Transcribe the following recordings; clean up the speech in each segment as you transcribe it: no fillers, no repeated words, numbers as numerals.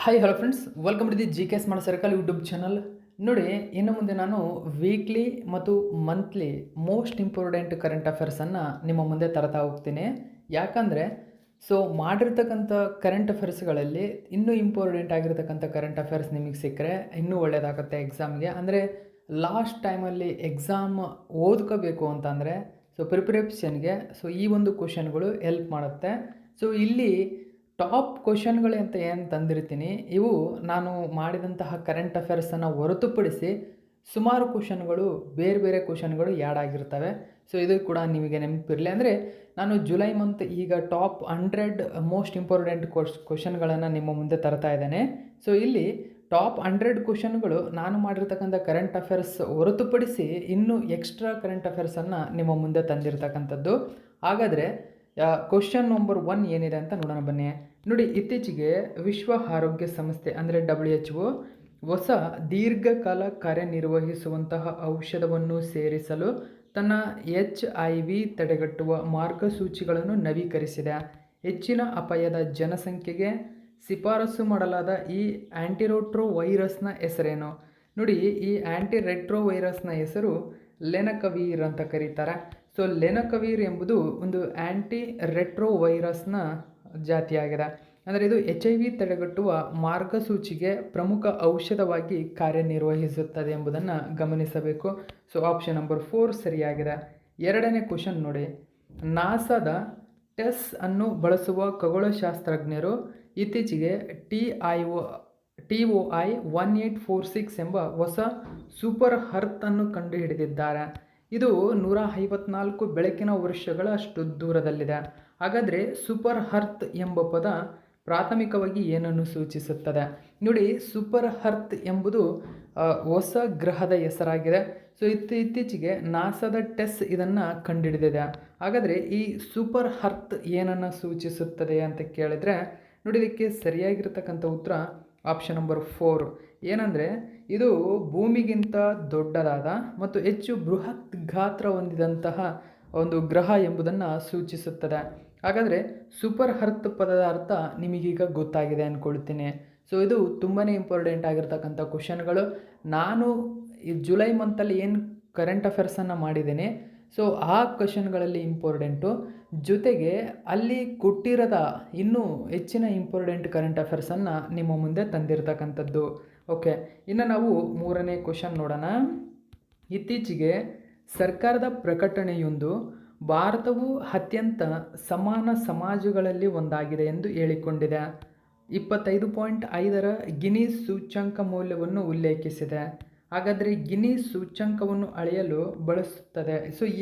Hi hello friends, welcome to the G K smart circle YouTube channel. ನೋಡಿ, ಇನ್ನು ಮುಂದೆ ನಾನು ವೀಕ್ಲಿ ಮತ್ತು ಮಂತ್ಲಿ ಮೋಸ್ಟ್ ಇಂಪಾರ್ಟೆಂಟ್ ಕರೆಂಟ್ ಅಫೇರ್ಸನ್ನು ನಿಮ್ಮ ಮುಂದೆ ತರ್ತಾ ಹೋಗ್ತೀನಿ. ಯಾಕಂದರೆ ಮಾಡಿರ್ತಕ್ಕಂಥ ಕರೆಂಟ್ ಅಫೇರ್ಸ್ಗಳಲ್ಲಿ ಇನ್ನೂ ಇಂಪಾರ್ಟೆಂಟ್ ಆಗಿರ್ತಕ್ಕಂಥ ಕರೆಂಟ್ ಅಫೇರ್ಸ್ ನಿಮಗೆ ಸಿಕ್ಕರೆ ಇನ್ನೂ ಒಳ್ಳೆಯದಾಗುತ್ತೆ ಎಕ್ಸಾಮ್ಗೆ. ಅಂದರೆ ಲಾಸ್ಟ್ ಟೈಮಲ್ಲಿ ಎಕ್ಸಾಮ್ ಓದ್ಕೋಬೇಕು ಅಂತಂದರೆ ಪ್ರಿಪ್ರೇಷನ್ಗೆ ಈ ಒಂದು ಕ್ವಶನ್ಗಳು ಹೆಲ್ಪ್ ಮಾಡುತ್ತೆ. ಇಲ್ಲಿ ಟಾಪ್ ಕ್ವಶನ್ಗಳು ಅಂತ ಏನು ತಂದಿರ್ತೀನಿ, ಇವು ನಾನು ಮಾಡಿದಂತಹ ಕರೆಂಟ್ ಅಫೇರ್ಸನ್ನು ಹೊರತುಪಡಿಸಿ ಸುಮಾರು ಕ್ವಶನ್ಗಳು ಬೇರೆ ಬೇರೆ ಕ್ವಶನ್ಗಳು ಆ್ಯಡ್ ಆಗಿರ್ತವೆ. ಇದು ಕೂಡ ನಿಮಗೆ ನೆನಪಿರಲಿ. ಅಂದರೆ ನಾನು ಜುಲೈ ಮಂತ್ ಈಗ ಟಾಪ್ 100 ಮೋಸ್ಟ್ ಇಂಪಾರ್ಟೆಂಟ್ ಕ್ವಶನ್ಗಳನ್ನು ನಿಮ್ಮ ಮುಂದೆ ತರ್ತಾ ಇದ್ದೇನೆ. ಇಲ್ಲಿ ಟಾಪ್ 100 ಕ್ವಶನ್ಗಳು ನಾನು ಮಾಡಿರ್ತಕ್ಕಂಥ ಕರೆಂಟ್ ಅಫೇರ್ಸ್ ಹೊರತುಪಡಿಸಿ ಇನ್ನೂ ಎಕ್ಸ್ಟ್ರಾ ಕರೆಂಟ್ ಅಫೇರ್ಸನ್ನು ನಿಮ್ಮ ಮುಂದೆ ತಂದಿರತಕ್ಕಂಥದ್ದು. ಹಾಗಾದರೆ ಕ್ವಶನ್ ನಂಬರ್ 1 ಏನಿದೆ ಅಂತ ನೋಡೋಣ ಬನ್ನಿ. ನೋಡಿ, ಇತ್ತೀಚೆಗೆ ವಿಶ್ವ ಆರೋಗ್ಯ ಸಂಸ್ಥೆ ಅಂದರೆ WHO ಹೊಸ ದೀರ್ಘಕಾಲ ಕಾರ್ಯನಿರ್ವಹಿಸುವಂತಹ ಔಷಧವನ್ನು ಸೇರಿಸಲು ತನ್ನ HIV ತಡೆಗಟ್ಟುವ ಮಾರ್ಗಸೂಚಿಗಳನ್ನು ನವೀಕರಿಸಿದೆ. ಹೆಚ್ಚಿನ ಅಪಾಯದ ಜನಸಂಖ್ಯೆಗೆ ಶಿಫಾರಸು ಮಾಡಲಾದ ಈ ಆ್ಯಂಟಿರೆಟ್ರೋ ವೈರಸ್ನ ಹೆಸರೇನು? ನೋಡಿ, ಈ ಆ್ಯಂಟಿರೆಟ್ರೋ ವೈರಸ್ನ ಹೆಸರು ಲೆನಕವೀರ್ ಅಂತ ಕರೀತಾರೆ. ಲೆನಕವೀರ್ ಎಂಬುದು ಒಂದು ಆ್ಯಂಟಿ ರೆಟ್ರೋ ವೈರಸ್ನ ಜಾತಿಯಾಗಿದೆ. ಅಂದರೆ ಇದು HIV ತಡೆಗಟ್ಟುವ ಮಾರ್ಗಸೂಚಿಗೆ ಪ್ರಮುಖ ಔಷಧವಾಗಿ ಕಾರ್ಯನಿರ್ವಹಿಸುತ್ತದೆ ಎಂಬುದನ್ನು ಗಮನಿಸಬೇಕು. ಆಪ್ಷನ್ ನಂಬರ್ 4 ಸರಿಯಾಗಿದೆ. ಎರಡನೇ ಕ್ವಶನ್ ನೋಡಿ, ನಾಸಾದ ಟೆಸ್ ಅನ್ನು ಬಳಸುವ ಖಗೋಳಶಾಸ್ತ್ರಜ್ಞರು ಇತ್ತೀಚೆಗೆ TOI 1846 ಎಂಬ ಹೊಸ ಸೂಪರ್ ಅರ್ತ್ ಅನ್ನು ಕಂಡುಹಿಡಿದಿದ್ದಾರೆ. ಇದು 154 ಬೆಳಕಿನ ವರ್ಷಗಳಷ್ಟು ದೂರದಲ್ಲಿದೆ. ಹಾಗಾದರೆ ಸೂಪರ್ ಅರ್ತ್ ಎಂಬ ಪದ ಪ್ರಾಥಮಿಕವಾಗಿ ಏನನ್ನು ಸೂಚಿಸುತ್ತದೆ? ನೋಡಿ, ಸೂಪರ್ ಅರ್ತ್ ಎಂಬುದು ಹೊಸ ಗ್ರಹದ ಹೆಸರಾಗಿದೆ. ಇತ್ತೀಚೆಗೆ ನಾಸಾದ ಟೆಸ್ ಇದನ್ನು ಕಂಡುಹಿಡಿದಿದೆ. ಹಾಗಾದರೆ ಈ ಸೂಪರ್ ಅರ್ತ್ ಏನನ್ನು ಸೂಚಿಸುತ್ತದೆ ಅಂತ ಕೇಳಿದರೆ, ನೋಡಿ, ಇದಕ್ಕೆ ಸರಿಯಾಗಿರ್ತಕ್ಕಂಥ ಉತ್ತರ ಆಪ್ಷನ್ ನಂಬರ್ 4. ಏನಂದರೆ ಇದು ಭೂಮಿಗಿಂತ ದೊಡ್ಡದಾದ ಮತ್ತು ಹೆಚ್ಚು ಬೃಹತ್ ಗಾತ್ರ ಹೊಂದಿದಂತಹ ಒಂದು ಗ್ರಹ ಎಂಬುದನ್ನು ಸೂಚಿಸುತ್ತದೆ. ಹಾಗಾದರೆ ಸೂಪರ್ ಅರ್ತ್ ಪದದ ಅರ್ಥ ನಿಮಗೀಗ ಗೊತ್ತಾಗಿದೆ ಅಂದ್ಕೊಳ್ತೀನಿ. ಇದು ತುಂಬಾ ಇಂಪಾರ್ಟೆಂಟ್ ಆಗಿರ್ತಕ್ಕಂಥ ಕ್ವಶನ್ಗಳು. ನಾನು ಈ ಜುಲೈ ಮಂತಲ್ಲಿ ಏನು ಕರೆಂಟ್ ಅಫೇರ್ಸನ್ನು ಮಾಡಿದ್ದೀನಿ, ಆ ಕ್ವಶನ್ಗಳಲ್ಲಿ ಇಂಪಾರ್ಟೆಂಟು, ಜೊತೆಗೆ ಅಲ್ಲಿ ಕೊಟ್ಟಿರದ ಇನ್ನೂ ಹೆಚ್ಚಿನ ಇಂಪಾರ್ಟೆಂಟ್ ಕರೆಂಟ್ ಅಫೇರ್ಸನ್ನು ನಿಮ್ಮ ಮುಂದೆ ತಂದಿರತಕ್ಕಂಥದ್ದು. ಓಕೆ, ಇನ್ನು ನಾವು ಮೂರನೇ ಕ್ವಶನ್ ನೋಡೋಣ. ಇತ್ತೀಚೆಗೆ ಸರ್ಕಾರದ ಪ್ರಕಟಣೆಯೊಂದು ಭಾರತವು ಅತ್ಯಂತ ಸಮಾನ ಸಮಾಜಗಳಲ್ಲಿ ಒಂದಾಗಿದೆ ಎಂದು ಹೇಳಿಕೊಂಡಿದೆ. 25.5ರ ಗಿನೀಸ್ ಸೂಚ್ಯಂಕ ಮೌಲ್ಯವನ್ನು ಉಲ್ಲೇಖಿಸಿದೆ. ಹಾಗಾದರೆ ಗಿನೀಸ್ ಸೂಚ್ಯಂಕವನ್ನು ಅಳೆಯಲು ಬಳಸುತ್ತದೆ.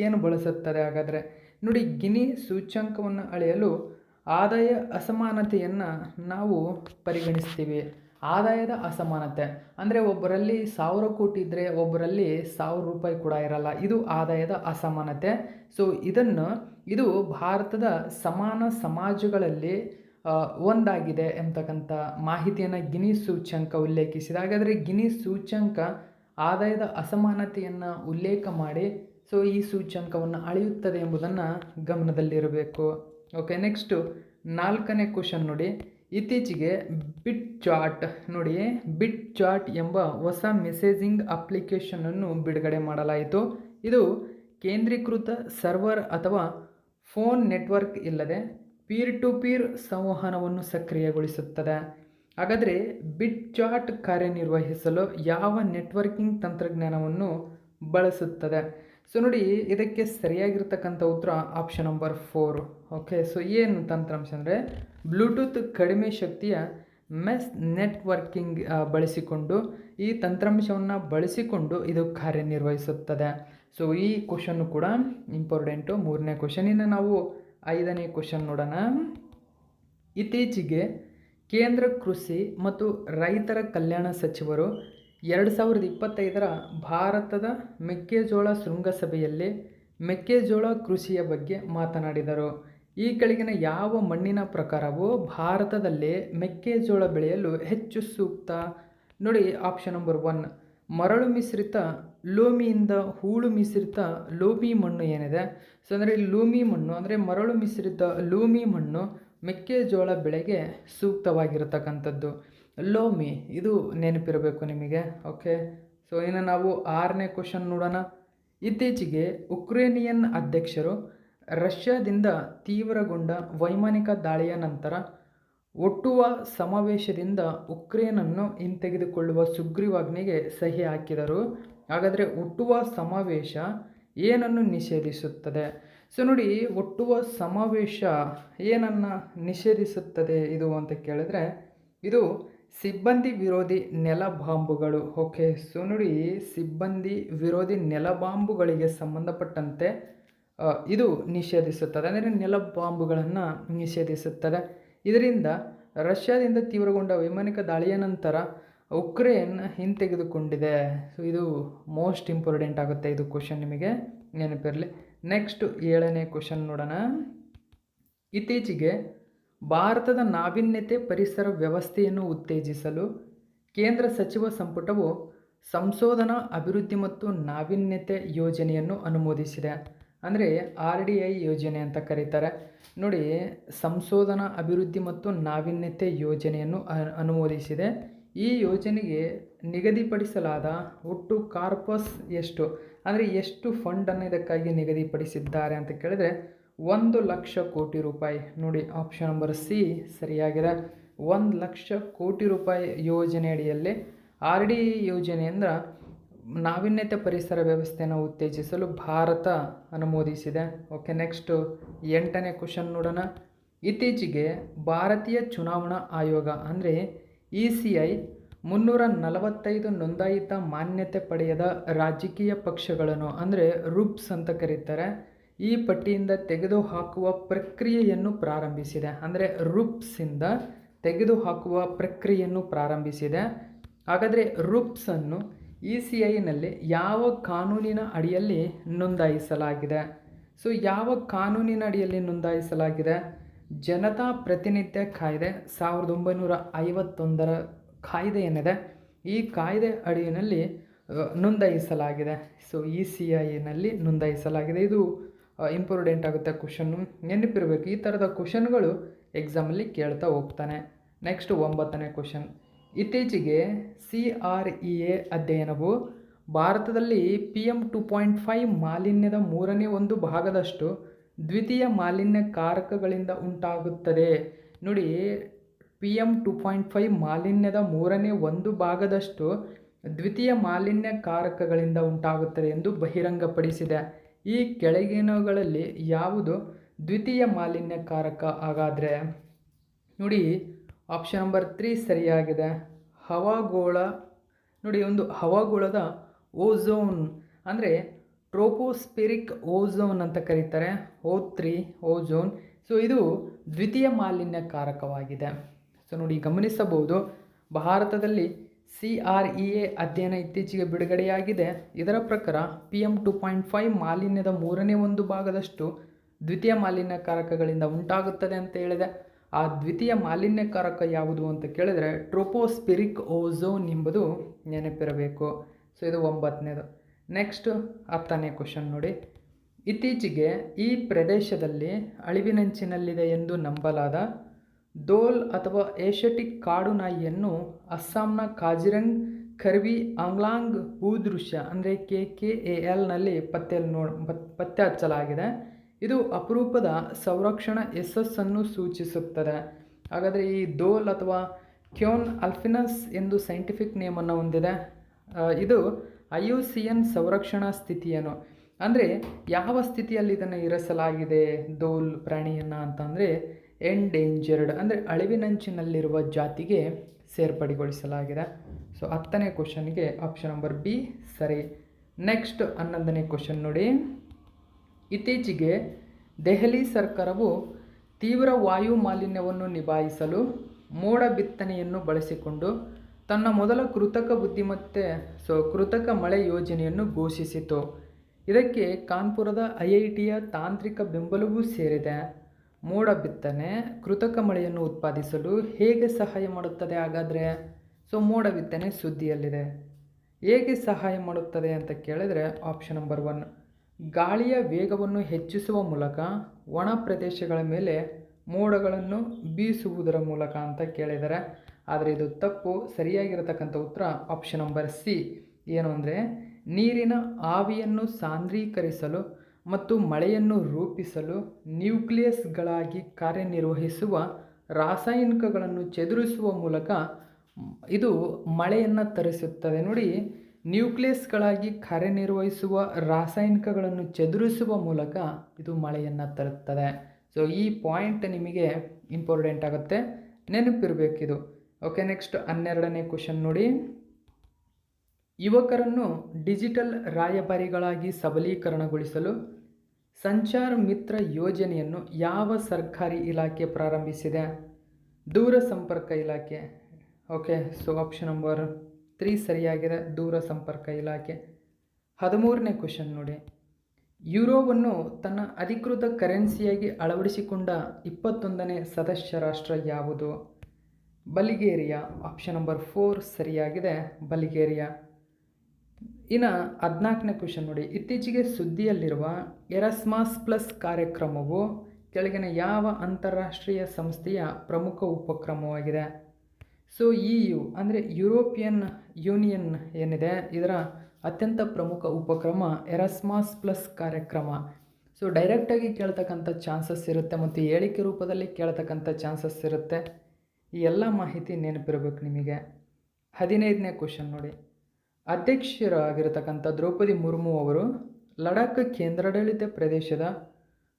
ಏನು ಬಳಸುತ್ತದೆ? ಹಾಗಾದರೆ ನೋಡಿ, ಗಿನೀಸ್ ಸೂಚ್ಯಂಕವನ್ನು ಅಳೆಯಲು ಆದಾಯ ಅಸಮಾನತೆಯನ್ನು ನಾವು ಪರಿಗಣಿಸ್ತೀವಿ. ಆದಾಯದ ಅಸಮಾನತೆ ಅಂದರೆ ಒಬ್ಬರಲ್ಲಿ 1000 ಕೋಟಿ ಇದ್ದರೆ ಒಬ್ಬರಲ್ಲಿ 1000 ರೂಪಾಯಿ ಕೂಡ ಇರಲ್ಲ. ಇದು ಆದಾಯದ ಅಸಮಾನತೆ. ಇದು ಭಾರತದ ಸಮಾನ ಸಮಾಜಗಳಲ್ಲಿ ಒಂದಾಗಿದೆ ಎಂಬತಕ್ಕಂಥ ಮಾಹಿತಿಯನ್ನು ಗಿನೀಸ್ ಸೂಚ್ಯಂಕ ಉಲ್ಲೇಖಿಸಿದೆ. ಹಾಗಾದರೆ ಗಿನೀಸ್ ಸೂಚ್ಯಂಕ ಆದಾಯದ ಅಸಮಾನತೆಯನ್ನು ಉಲ್ಲೇಖ ಮಾಡಿ ಈ ಸೂಚ್ಯಂಕವನ್ನು ಅಳೆಯುತ್ತದೆ ಎಂಬುದನ್ನು ಗಮನದಲ್ಲಿರಬೇಕು. ಓಕೆ, ನೆಕ್ಸ್ಟು 4ನೇ ಕ್ವಶನ್ ನೋಡಿ. ಇತ್ತೀಚೆಗೆ ಬಿಟ್ ಚಾಟ್ ಎಂಬ ಹೊಸ ಮೆಸೇಜಿಂಗ್ ಅಪ್ಲಿಕೇಶನನ್ನು ಬಿಡುಗಡೆ ಮಾಡಲಾಯಿತು. ಇದು ಕೇಂದ್ರೀಕೃತ ಸರ್ವರ್ ಅಥವಾ ಫೋನ್ ನೆಟ್ವರ್ಕ್ ಇಲ್ಲದೆ ಪೀರ್ ಟು ಪೀರ್ ಸಂವಹನವನ್ನು ಸಕ್ರಿಯಗೊಳಿಸುತ್ತದೆ. ಹಾಗಾದರೆ ಬಿಟ್ ಚಾಟ್ ಕಾರ್ಯನಿರ್ವಹಿಸಲು ಯಾವ ನೆಟ್ವರ್ಕಿಂಗ್ ತಂತ್ರಜ್ಞಾನವನ್ನು ಬಳಸುತ್ತದೆ? ನೋಡಿ, ಇದಕ್ಕೆ ಸರಿಯಾಗಿರ್ತಕ್ಕಂಥ ಉತ್ತರ ಆಪ್ಷನ್ ನಂಬರ್ 4. ಓಕೆ, ಏನು ತಂತ್ರಾಂಶ ಅಂದರೆ ಬ್ಲೂಟೂತ್ ಕಡಿಮೆ ಶಕ್ತಿಯ ಮೆಸ್ ನೆಟ್ವರ್ಕಿಂಗ್ ಬಳಸಿಕೊಂಡು ಈ ತಂತ್ರಾಂಶವನ್ನು ಬಳಸಿಕೊಂಡು ಇದು ಕಾರ್ಯನಿರ್ವಹಿಸುತ್ತದೆ. ಈ ಕ್ವಶನ್ನು ಕೂಡ ಇಂಪಾರ್ಟೆಂಟು. 3ನೇ ಕ್ವಶನ್. ಇನ್ನು ನಾವು 5ನೇ ಕ್ವಶನ್ ನೋಡೋಣ. ಇತ್ತೀಚೆಗೆ ಕೇಂದ್ರ ಕೃಷಿ ಮತ್ತು ರೈತರ ಕಲ್ಯಾಣ ಸಚಿವರು 2025ರ ಭಾರತದ ಮೆಕ್ಕೆಜೋಳ ಶೃಂಗಸಭೆಯಲ್ಲಿ ಮೆಕ್ಕೆಜೋಳ ಕೃಷಿಯ ಬಗ್ಗೆ ಮಾತನಾಡಿದರು. ಈ ಕೆಳಗಿನ ಯಾವ ಮಣ್ಣಿನ ಪ್ರಕಾರವು ಭಾರತದಲ್ಲಿ ಮೆಕ್ಕೆಜೋಳ ಬೆಳೆಯಲು ಹೆಚ್ಚು ಸೂಕ್ತ? ನೋಡಿ, ಆಪ್ಷನ್ ನಂಬರ್ 1 ಮರಳು ಮಿಶ್ರಿತ ಲೋಮಿಯಿಂದ ಹೂಳು ಮಿಶ್ರಿತ ಲೋಮಿ ಮಣ್ಣು ಏನಿದೆ. ಅಂದರೆ ಲೂಮಿ ಮಣ್ಣು ಅಂದರೆ ಮರಳು ಮಿಶ್ರಿತ ಲೂಮಿ ಮಣ್ಣು ಮೆಕ್ಕೆಜೋಳ ಬೆಳೆಗೆ ಸೂಕ್ತವಾಗಿರತಕ್ಕಂಥದ್ದು. ಲೋಮಿ ಇದು ನೆನಪಿರಬೇಕು ನಿಮಗೆ. ಓಕೆ, ಸೊ ಇನ್ನು ನಾವು 6ನೇ ಕ್ವಶನ್ ನೋಡೋಣ. ಇತ್ತೀಚೆಗೆ ಉಕ್ರೇನಿಯನ್ ಅಧ್ಯಕ್ಷರು ರಷ್ಯಾದಿಂದ ತೀವ್ರಗೊಂಡ ವೈಮಾನಿಕ ದಾಳಿಯ ನಂತರ ಒಟ್ಟುವ ಸಮಾವೇಶದಿಂದ ಉಕ್ರೇನನ್ನು ಹಿಂತೆಗೆದುಕೊಳ್ಳುವ ಸುಗ್ರೀವಾಜ್ಞೆಗೆ ಸಹಿ ಹಾಕಿದರು. ಹಾಗಾದರೆ ಒಟ್ಟುವ ಸಮಾವೇಶ ಏನನ್ನು ನಿಷೇಧಿಸುತ್ತದೆ? ಸೊ ನೋಡಿ, ಒಟ್ಟುವ ಸಮಾವೇಶ ಏನನ್ನು ನಿಷೇಧಿಸುತ್ತದೆ ಇದು ಅಂತ ಕೇಳಿದ್ರೆ, ಇದು ಸಿಬ್ಬಂದಿ ವಿರೋಧಿ ನೆಲಬಾಂಬುಗಳು. ಓಕೆ, ಸೊ ನೋಡಿ, ಸಿಬ್ಬಂದಿ ವಿರೋಧಿ ನೆಲಬಾಂಬುಗಳಿಗೆ ಸಂಬಂಧಪಟ್ಟಂತೆ ಇದು ನಿಷೇಧಿಸುತ್ತದೆ, ಅಂದರೆ ನೆಲಬಾಂಬುಗಳನ್ನು ನಿಷೇಧಿಸುತ್ತದೆ. ಇದರಿಂದ ರಷ್ಯಾದಿಂದ ತೀವ್ರಗೊಂಡ ವೈಮಾನಿಕ ದಾಳಿಯ ನಂತರ ಉಕ್ರೇನ್ ಹಿಂತೆಗೆದುಕೊಂಡಿದೆ. ಸೊ ಇದು ಮೋಸ್ಟ್ ಇಂಪಾರ್ಟೆಂಟ್ ಆಗುತ್ತೆ, ಇದು ಕ್ವಶನ್ ನಿಮಗೆ ನೆನಪಿರಲಿ. ನೆಕ್ಸ್ಟ್ 7ನೇ ಕ್ವಶನ್ ನೋಡೋಣ. ಇತ್ತೀಚೆಗೆ ಭಾರತದ ನಾವೀನ್ಯತೆ ಪರಿಸರ ವ್ಯವಸ್ಥೆಯನ್ನು ಉತ್ತೇಜಿಸಲು ಕೇಂದ್ರ ಸಚಿವ ಸಂಪುಟವು ಸಂಶೋಧನಾ ಅಭಿವೃದ್ಧಿ ಮತ್ತು ನಾವೀನ್ಯತೆ ಯೋಜನೆಯನ್ನು ಅನುಮೋದಿಸಿದೆ. ಅಂದರೆ RDI ಯೋಜನೆ ಅಂತ ಕರೀತಾರೆ ನೋಡಿ. ಸಂಶೋಧನಾ ಅಭಿವೃದ್ಧಿ ಮತ್ತು ನಾವೀನ್ಯತೆ ಯೋಜನೆಯನ್ನು ಅನುಮೋದಿಸಿದೆ. ಈ ಯೋಜನೆಗೆ ನಿಗದಿಪಡಿಸಲಾದ ಒಟ್ಟು ಕಾರ್ಪಸ್ ಎಷ್ಟು, ಅಂದರೆ ಎಷ್ಟು ಫಂಡನ್ನು ಇದಕ್ಕಾಗಿ ನಿಗದಿಪಡಿಸಿದ್ದಾರೆ ಅಂತ ಕೇಳಿದರೆ 1,00,000 ಕೋಟಿ ರೂಪಾಯಿ. ನೋಡಿ, ಆಪ್ಷನ್ ನಂಬರ್ ಸಿ ಸರಿಯಾಗಿದೆ. 1,00,000 ಕೋಟಿ ರೂಪಾಯಿ ಯೋಜನೆ ಅಡಿಯಲ್ಲಿ RDI ಯೋಜನೆಯಿಂದ ನಾವೀನ್ಯತೆ ಪರಿಸರ ವ್ಯವಸ್ಥೆಯನ್ನು ಉತ್ತೇಜಿಸಲು ಭಾರತ ಅನುಮೋದಿಸಿದೆ. ಓಕೆ, ನೆಕ್ಸ್ಟು 8ನೇ ಕ್ವಶನ್ ನೋಡೋಣ. ಇತ್ತೀಚೆಗೆ ಭಾರತೀಯ ಚುನಾವಣಾ ಆಯೋಗ ಅಂದರೆ ECI 345 ನೋಂದಾಯಿತ ಮಾನ್ಯತೆ ಪಡೆಯದ ರಾಜಕೀಯ ಪಕ್ಷಗಳನ್ನು, ಅಂದರೆ ರುಪ್ಸ್ ಅಂತ ಕರೀತಾರೆ, ಈ ಪಟ್ಟಿಯಿಂದ ತೆಗೆದುಹಾಕುವ ಪ್ರಕ್ರಿಯೆಯನ್ನು ಪ್ರಾರಂಭಿಸಿದೆ. ಅಂದರೆ ರುಪ್ಸಿಂದ ತೆಗೆದುಹಾಕುವ ಪ್ರಕ್ರಿಯೆಯನ್ನು ಪ್ರಾರಂಭಿಸಿದೆ. ಹಾಗಾದರೆ ರುಪ್ಸನ್ನು ECIನಲ್ಲಿ ಯಾವ ಕಾನೂನಿನ ಅಡಿಯಲ್ಲಿ ನೋಂದಾಯಿಸಲಾಗಿದೆ? ಸೊ ಯಾವ ಕಾನೂನಿನ ಅಡಿಯಲ್ಲಿ ನೋಂದಾಯಿಸಲಾಗಿದೆ? ಜನತಾ ಪ್ರತಿನಿಧ್ಯ ಕಾಯ್ದೆ 1951ರ ಕಾಯ್ದೆ ಏನಿದೆ, ಈ ಕಾಯ್ದೆ ಅಡಿಯಲ್ಲಿ ನೋಂದಾಯಿಸಲಾಗಿದೆ. ಸೊ ECIನಲ್ಲಿ ನೋಂದಾಯಿಸಲಾಗಿದೆ. ಇದು ಇಂಪಾರ್ಟೆಂಟ್ ಆಗುತ್ತೆ ಕ್ವಶನ್ನು, ನೆನಪಿರಬೇಕು. ಈ ಥರದ ಕ್ವಶನ್ಗಳು ಎಕ್ಸಾಮಲ್ಲಿ ಕೇಳ್ತಾ ಹೋಗ್ತಾನೆ. ನೆಕ್ಸ್ಟ್ 9ನೇ ಕ್ವಶನ್. ಇತ್ತೀಚೆಗೆ CREA ಅಧ್ಯಯನವು ಭಾರತದಲ್ಲಿ PM 2.5 ಮಾಲಿನ್ಯದ 1/3 ಭಾಗದಷ್ಟು ದ್ವಿತೀಯ ಮಾಲಿನ್ಯ ಕಾರಕಗಳಿಂದ ಉಂಟಾಗುತ್ತದೆ. ನೋಡಿ, PM 2.5 ಮಾಲಿನ್ಯದ 1/3 ಭಾಗದಷ್ಟು ದ್ವಿತೀಯ ಮಾಲಿನ್ಯ ಕಾರಕಗಳಿಂದ ಉಂಟಾಗುತ್ತದೆ ಎಂದು ಬಹಿರಂಗಪಡಿಸಿದೆ. ಈ ಕೆಳಗಿನವುಗಳಲ್ಲಿ ಯಾವುದು ದ್ವಿತೀಯ ಮಾಲಿನ್ಯ ಕಾರಕ? ಹಾಗಾದರೆ ನೋಡಿ, ಆಪ್ಷನ್ ನಂಬರ್ 3 ಸರಿಯಾಗಿದೆ. ಹವಾಗೋಳ ನೋಡಿ, ಒಂದು ಹವಾಗೋಳದ ಓಝೋನ್ ಅಂದರೆ ಟ್ರೋಪೋಸ್ಫಿರಿಕ್ ಓಝೋನ್ ಅಂತ ಕರೀತಾರೆ, O3 ಓಝೋನ್. ಸೊ ಇದು ದ್ವಿತೀಯ ಮಾಲಿನ್ಯ ಕಾರಕವಾಗಿದೆ. ಸೊ ನೋಡಿ, ಗಮನಿಸಬಹುದು, ಭಾರತದಲ್ಲಿ CREA ಅಧ್ಯಯನ ಇತ್ತೀಚೆಗೆ ಬಿಡುಗಡೆಯಾಗಿದೆ. ಇದರ ಪ್ರಕಾರ PM 2.5 ಮಾಲಿನ್ಯದ 1/3 ಭಾಗದಷ್ಟು ದ್ವಿತೀಯ ಮಾಲಿನ್ಯ ಕಾರಕಗಳಿಂದ ಉಂಟಾಗುತ್ತದೆ ಅಂತ ಹೇಳಿದೆ. ಆ ದ್ವಿತೀಯ ಮಾಲಿನ್ಯಕಾರಕ ಯಾವುದು ಅಂತ ಕೇಳಿದರೆ ಟ್ರೋಪೋಸ್ಫಿರಿಕ್ ಓಝೋನ್ ಎಂಬುದು ನೆನಪಿರಬೇಕು. ಸೊ ಇದು 9ನೇದು. ನೆಕ್ಸ್ಟ್ 10ನೇ ಕ್ವಶನ್ ನೋಡಿ. ಇತ್ತೀಚೆಗೆ ಈ ಪ್ರದೇಶದಲ್ಲಿ ಅಳಿವಿನಂಚಿನಲ್ಲಿದೆ ಎಂದು ನಂಬಲಾದ ದೋಲ್ ಅಥವಾ ಏಷ್ಯಾಟಿಕ್ ಕಾಡು ನಾಯಿಯನ್ನು ಅಸ್ಸಾಂನ ಕಾಜಿರಂಗ್ ಕರ್ವಿ ಆಂಗ್ಲಾಂಗ್ ಭೂದೃಶ್ಯ ಅಂದರೆ KKALನಲ್ಲಿ ಪತ್ತೆ ಹಚ್ಚಲಾಗಿದೆ. ಇದು ಅಪರೂಪದ ಸಂರಕ್ಷಣಾ ಯಶಸ್ಸನ್ನು ಸೂಚಿಸುತ್ತದೆ. ಹಾಗಾದರೆ ಈ ದೋಲ್ ಅಥವಾ ಕ್ಯೋನ್ ಅಲ್ಫಿನಸ್ ಎಂದು ಸೈಂಟಿಫಿಕ್ ನೇಮನ್ನು ಹೊಂದಿದೆ. ಇದು IUCN ಸಂರಕ್ಷಣಾ ಸ್ಥಿತಿಯನ್ನು, ಅಂದರೆ ಯಾವ ಸ್ಥಿತಿಯಲ್ಲಿ ಇದನ್ನು ಇರಿಸಲಾಗಿದೆ ದೋಲ್ ಪ್ರಾಣಿಯನ್ನು ಅಂತಂದರೆ ಎಂಡೇಂಜರ್ಡ್, ಅಂದರೆ ಅಳಿವಿನಂಚಿನಲ್ಲಿರುವ ಜಾತಿಗೆ ಸೇರ್ಪಡೆಗೊಳಿಸಲಾಗಿದೆ. ಸೊ 10ನೇ ಕ್ವಶನ್ಗೆ ಆಪ್ಷನ್ ನಂಬರ್ ಬಿ ಸರಿ. ನೆಕ್ಸ್ಟ್ 11ನೇ ಕ್ವಶನ್ ನೋಡಿ. ಇತ್ತೀಚೆಗೆ ದೆಹಲಿ ಸರ್ಕಾರವು ತೀವ್ರ ವಾಯು ಮಾಲಿನ್ಯವನ್ನು ನಿಭಾಯಿಸಲು ಮೋಡ ಬಿತ್ತನೆಯನ್ನು ಬಳಸಿಕೊಂಡು ತನ್ನ ಮೊದಲ ಕೃತಕ ಮಳೆ ಯೋಜನೆಯನ್ನು ಘೋಷಿಸಿತು. ಇದಕ್ಕೆ ಕಾನ್ಪುರದ IITಯ ತಾಂತ್ರಿಕ ಬೆಂಬಲವೂ ಸೇರಿದೆ. ಮೋಡ ಬಿತ್ತನೆ ಕೃತಕ ಮಳೆಯನ್ನು ಉತ್ಪಾದಿಸಲು ಹೇಗೆ ಸಹಾಯ ಮಾಡುತ್ತದೆ? ಹಾಗಾದರೆ ಸೊ ಮೋಡ ಬಿತ್ತನೆ ಸುದ್ದಿಯಲ್ಲಿದೆ. ಹೇಗೆ ಸಹಾಯ ಮಾಡುತ್ತದೆ ಅಂತ ಕೇಳಿದರೆ ಆಪ್ಷನ್ ನಂಬರ್ 1, ಗಾಳಿಯ ವೇಗವನ್ನು ಹೆಚ್ಚಿಸುವ ಮೂಲಕ ಒಣ ಪ್ರದೇಶಗಳ ಮೇಲೆ ಮೋಡಗಳನ್ನು ಬೀಸುವುದರ ಮೂಲಕ ಅಂತ ಕೇಳಿದ್ದಾರೆ. ಆದರೆ ಇದು ತಪ್ಪು. ಸರಿಯಾಗಿರತಕ್ಕಂಥ ಉತ್ತರ ಆಪ್ಷನ್ ನಂಬರ್ ಸಿ. ಏನು ಅಂದರೆ ನೀರಿನ ಆವಿಯನ್ನು ಸಾಂದ್ರೀಕರಿಸಲು ಮತ್ತು ಮಳೆಯನ್ನು ರೂಪಿಸಲು ನ್ಯೂಕ್ಲಿಯಸ್ಗಳಾಗಿ ಕಾರ್ಯನಿರ್ವಹಿಸುವ ರಾಸಾಯನಿಕಗಳನ್ನು ಚದುರಿಸುವ ಮೂಲಕ ಇದು ಮಳೆಯನ್ನು ತರಿಸುತ್ತದೆ. ನೋಡಿ, ನ್ಯೂಕ್ಲಿಯಸ್ಗಳಾಗಿ ಕಾರ್ಯನಿರ್ವಹಿಸುವ ರಾಸಾಯನಿಕಗಳನ್ನು ಚದುರಿಸುವ ಮೂಲಕ ಇದು ಮಳೆಯನ್ನು ತರುತ್ತದೆ. ಸೊ ಈ ಪಾಯಿಂಟ್ ನಿಮಗೆ ಇಂಪಾರ್ಟೆಂಟ್ ಆಗುತ್ತೆ, ನೆನಪಿರಬೇಕಿದು. ಓಕೆ, ನೆಕ್ಸ್ಟ್ 12ನೇ ಕ್ವಶನ್ ನೋಡಿ. ಯುವಕರನ್ನು ಡಿಜಿಟಲ್ ರಾಯಭಾರಿಗಳಾಗಿ ಸಬಲೀಕರಣಗೊಳಿಸಲು ಸಂಚಾರ ಮಿತ್ರ ಯೋಜನೆಯನ್ನು ಯಾವ ಸರ್ಕಾರಿ ಇಲಾಖೆ ಪ್ರಾರಂಭಿಸಿದೆ? ದೂರ ಸಂಪರ್ಕ ಇಲಾಖೆ. ಓಕೆ, ಸೊ ಆಪ್ಷನ್ ನಂಬರ್ 3 ಸರಿಯಾಗಿದೆ, ದೂರ ಸಂಪರ್ಕ ಇಲಾಖೆ. 13ನೇ ಕ್ವಶನ್ ನೋಡಿ. ಯುರೋವನ್ನು ತನ್ನ ಅಧಿಕೃತ ಕರೆನ್ಸಿಯಾಗಿ ಅಳವಡಿಸಿಕೊಂಡ 21ನೇ ಸದಸ್ಯ ರಾಷ್ಟ್ರ ಯಾವುದು? ಬಲ್ಗೇರಿಯಾ. ಆಪ್ಷನ್ ನಂಬರ್ 4 ಸರಿಯಾಗಿದೆ, ಬಲ್ಗೇರಿಯಾ. ಇನ್ನು 14ನೇ ಕ್ವಶನ್ ನೋಡಿ. ಇತ್ತೀಚೆಗೆ ಸುದ್ದಿಯಲ್ಲಿರುವ ಎರಾಸ್ಮಸ್ ಪ್ಲಸ್ ಕಾರ್ಯಕ್ರಮವು ಕೆಳಗಿನ ಯಾವ ಅಂತಾರಾಷ್ಟ್ರೀಯ ಸಂಸ್ಥೆಯ ಪ್ರಮುಖ ಉಪಕ್ರಮವಾಗಿದೆ? ಸೊ EU ಅಂದರೆ ಯುರೋಪಿಯನ್ ಯೂನಿಯನ್ ಏನಿದೆ, ಇದರ ಅತ್ಯಂತ ಪ್ರಮುಖ ಉಪಕ್ರಮ ಎರಾಸ್ಮಸ್ ಪ್ಲಸ್ ಕಾರ್ಯಕ್ರಮ. ಸೊ ಡೈರೆಕ್ಟಾಗಿ ಕೇಳ್ತಕ್ಕಂಥ ಚಾನ್ಸಸ್ ಇರುತ್ತೆ ಮತ್ತು ಹೇಳಿಕೆ ರೂಪದಲ್ಲಿ ಕೇಳ್ತಕ್ಕಂಥ ಚಾನ್ಸಸ್ ಇರುತ್ತೆ. ಈ ಎಲ್ಲ ಮಾಹಿತಿ ನೆನಪಿರಬೇಕು ನಿಮಗೆ. 15ನೇ ಕ್ವಶನ್ ನೋಡಿ. ಅಧ್ಯಕ್ಷರಾಗಿರತಕ್ಕಂಥ ದ್ರೌಪದಿ ಮುರ್ಮು ಅವರು ಲಡಾಖ್ ಕೇಂದ್ರಾಡಳಿತ ಪ್ರದೇಶದ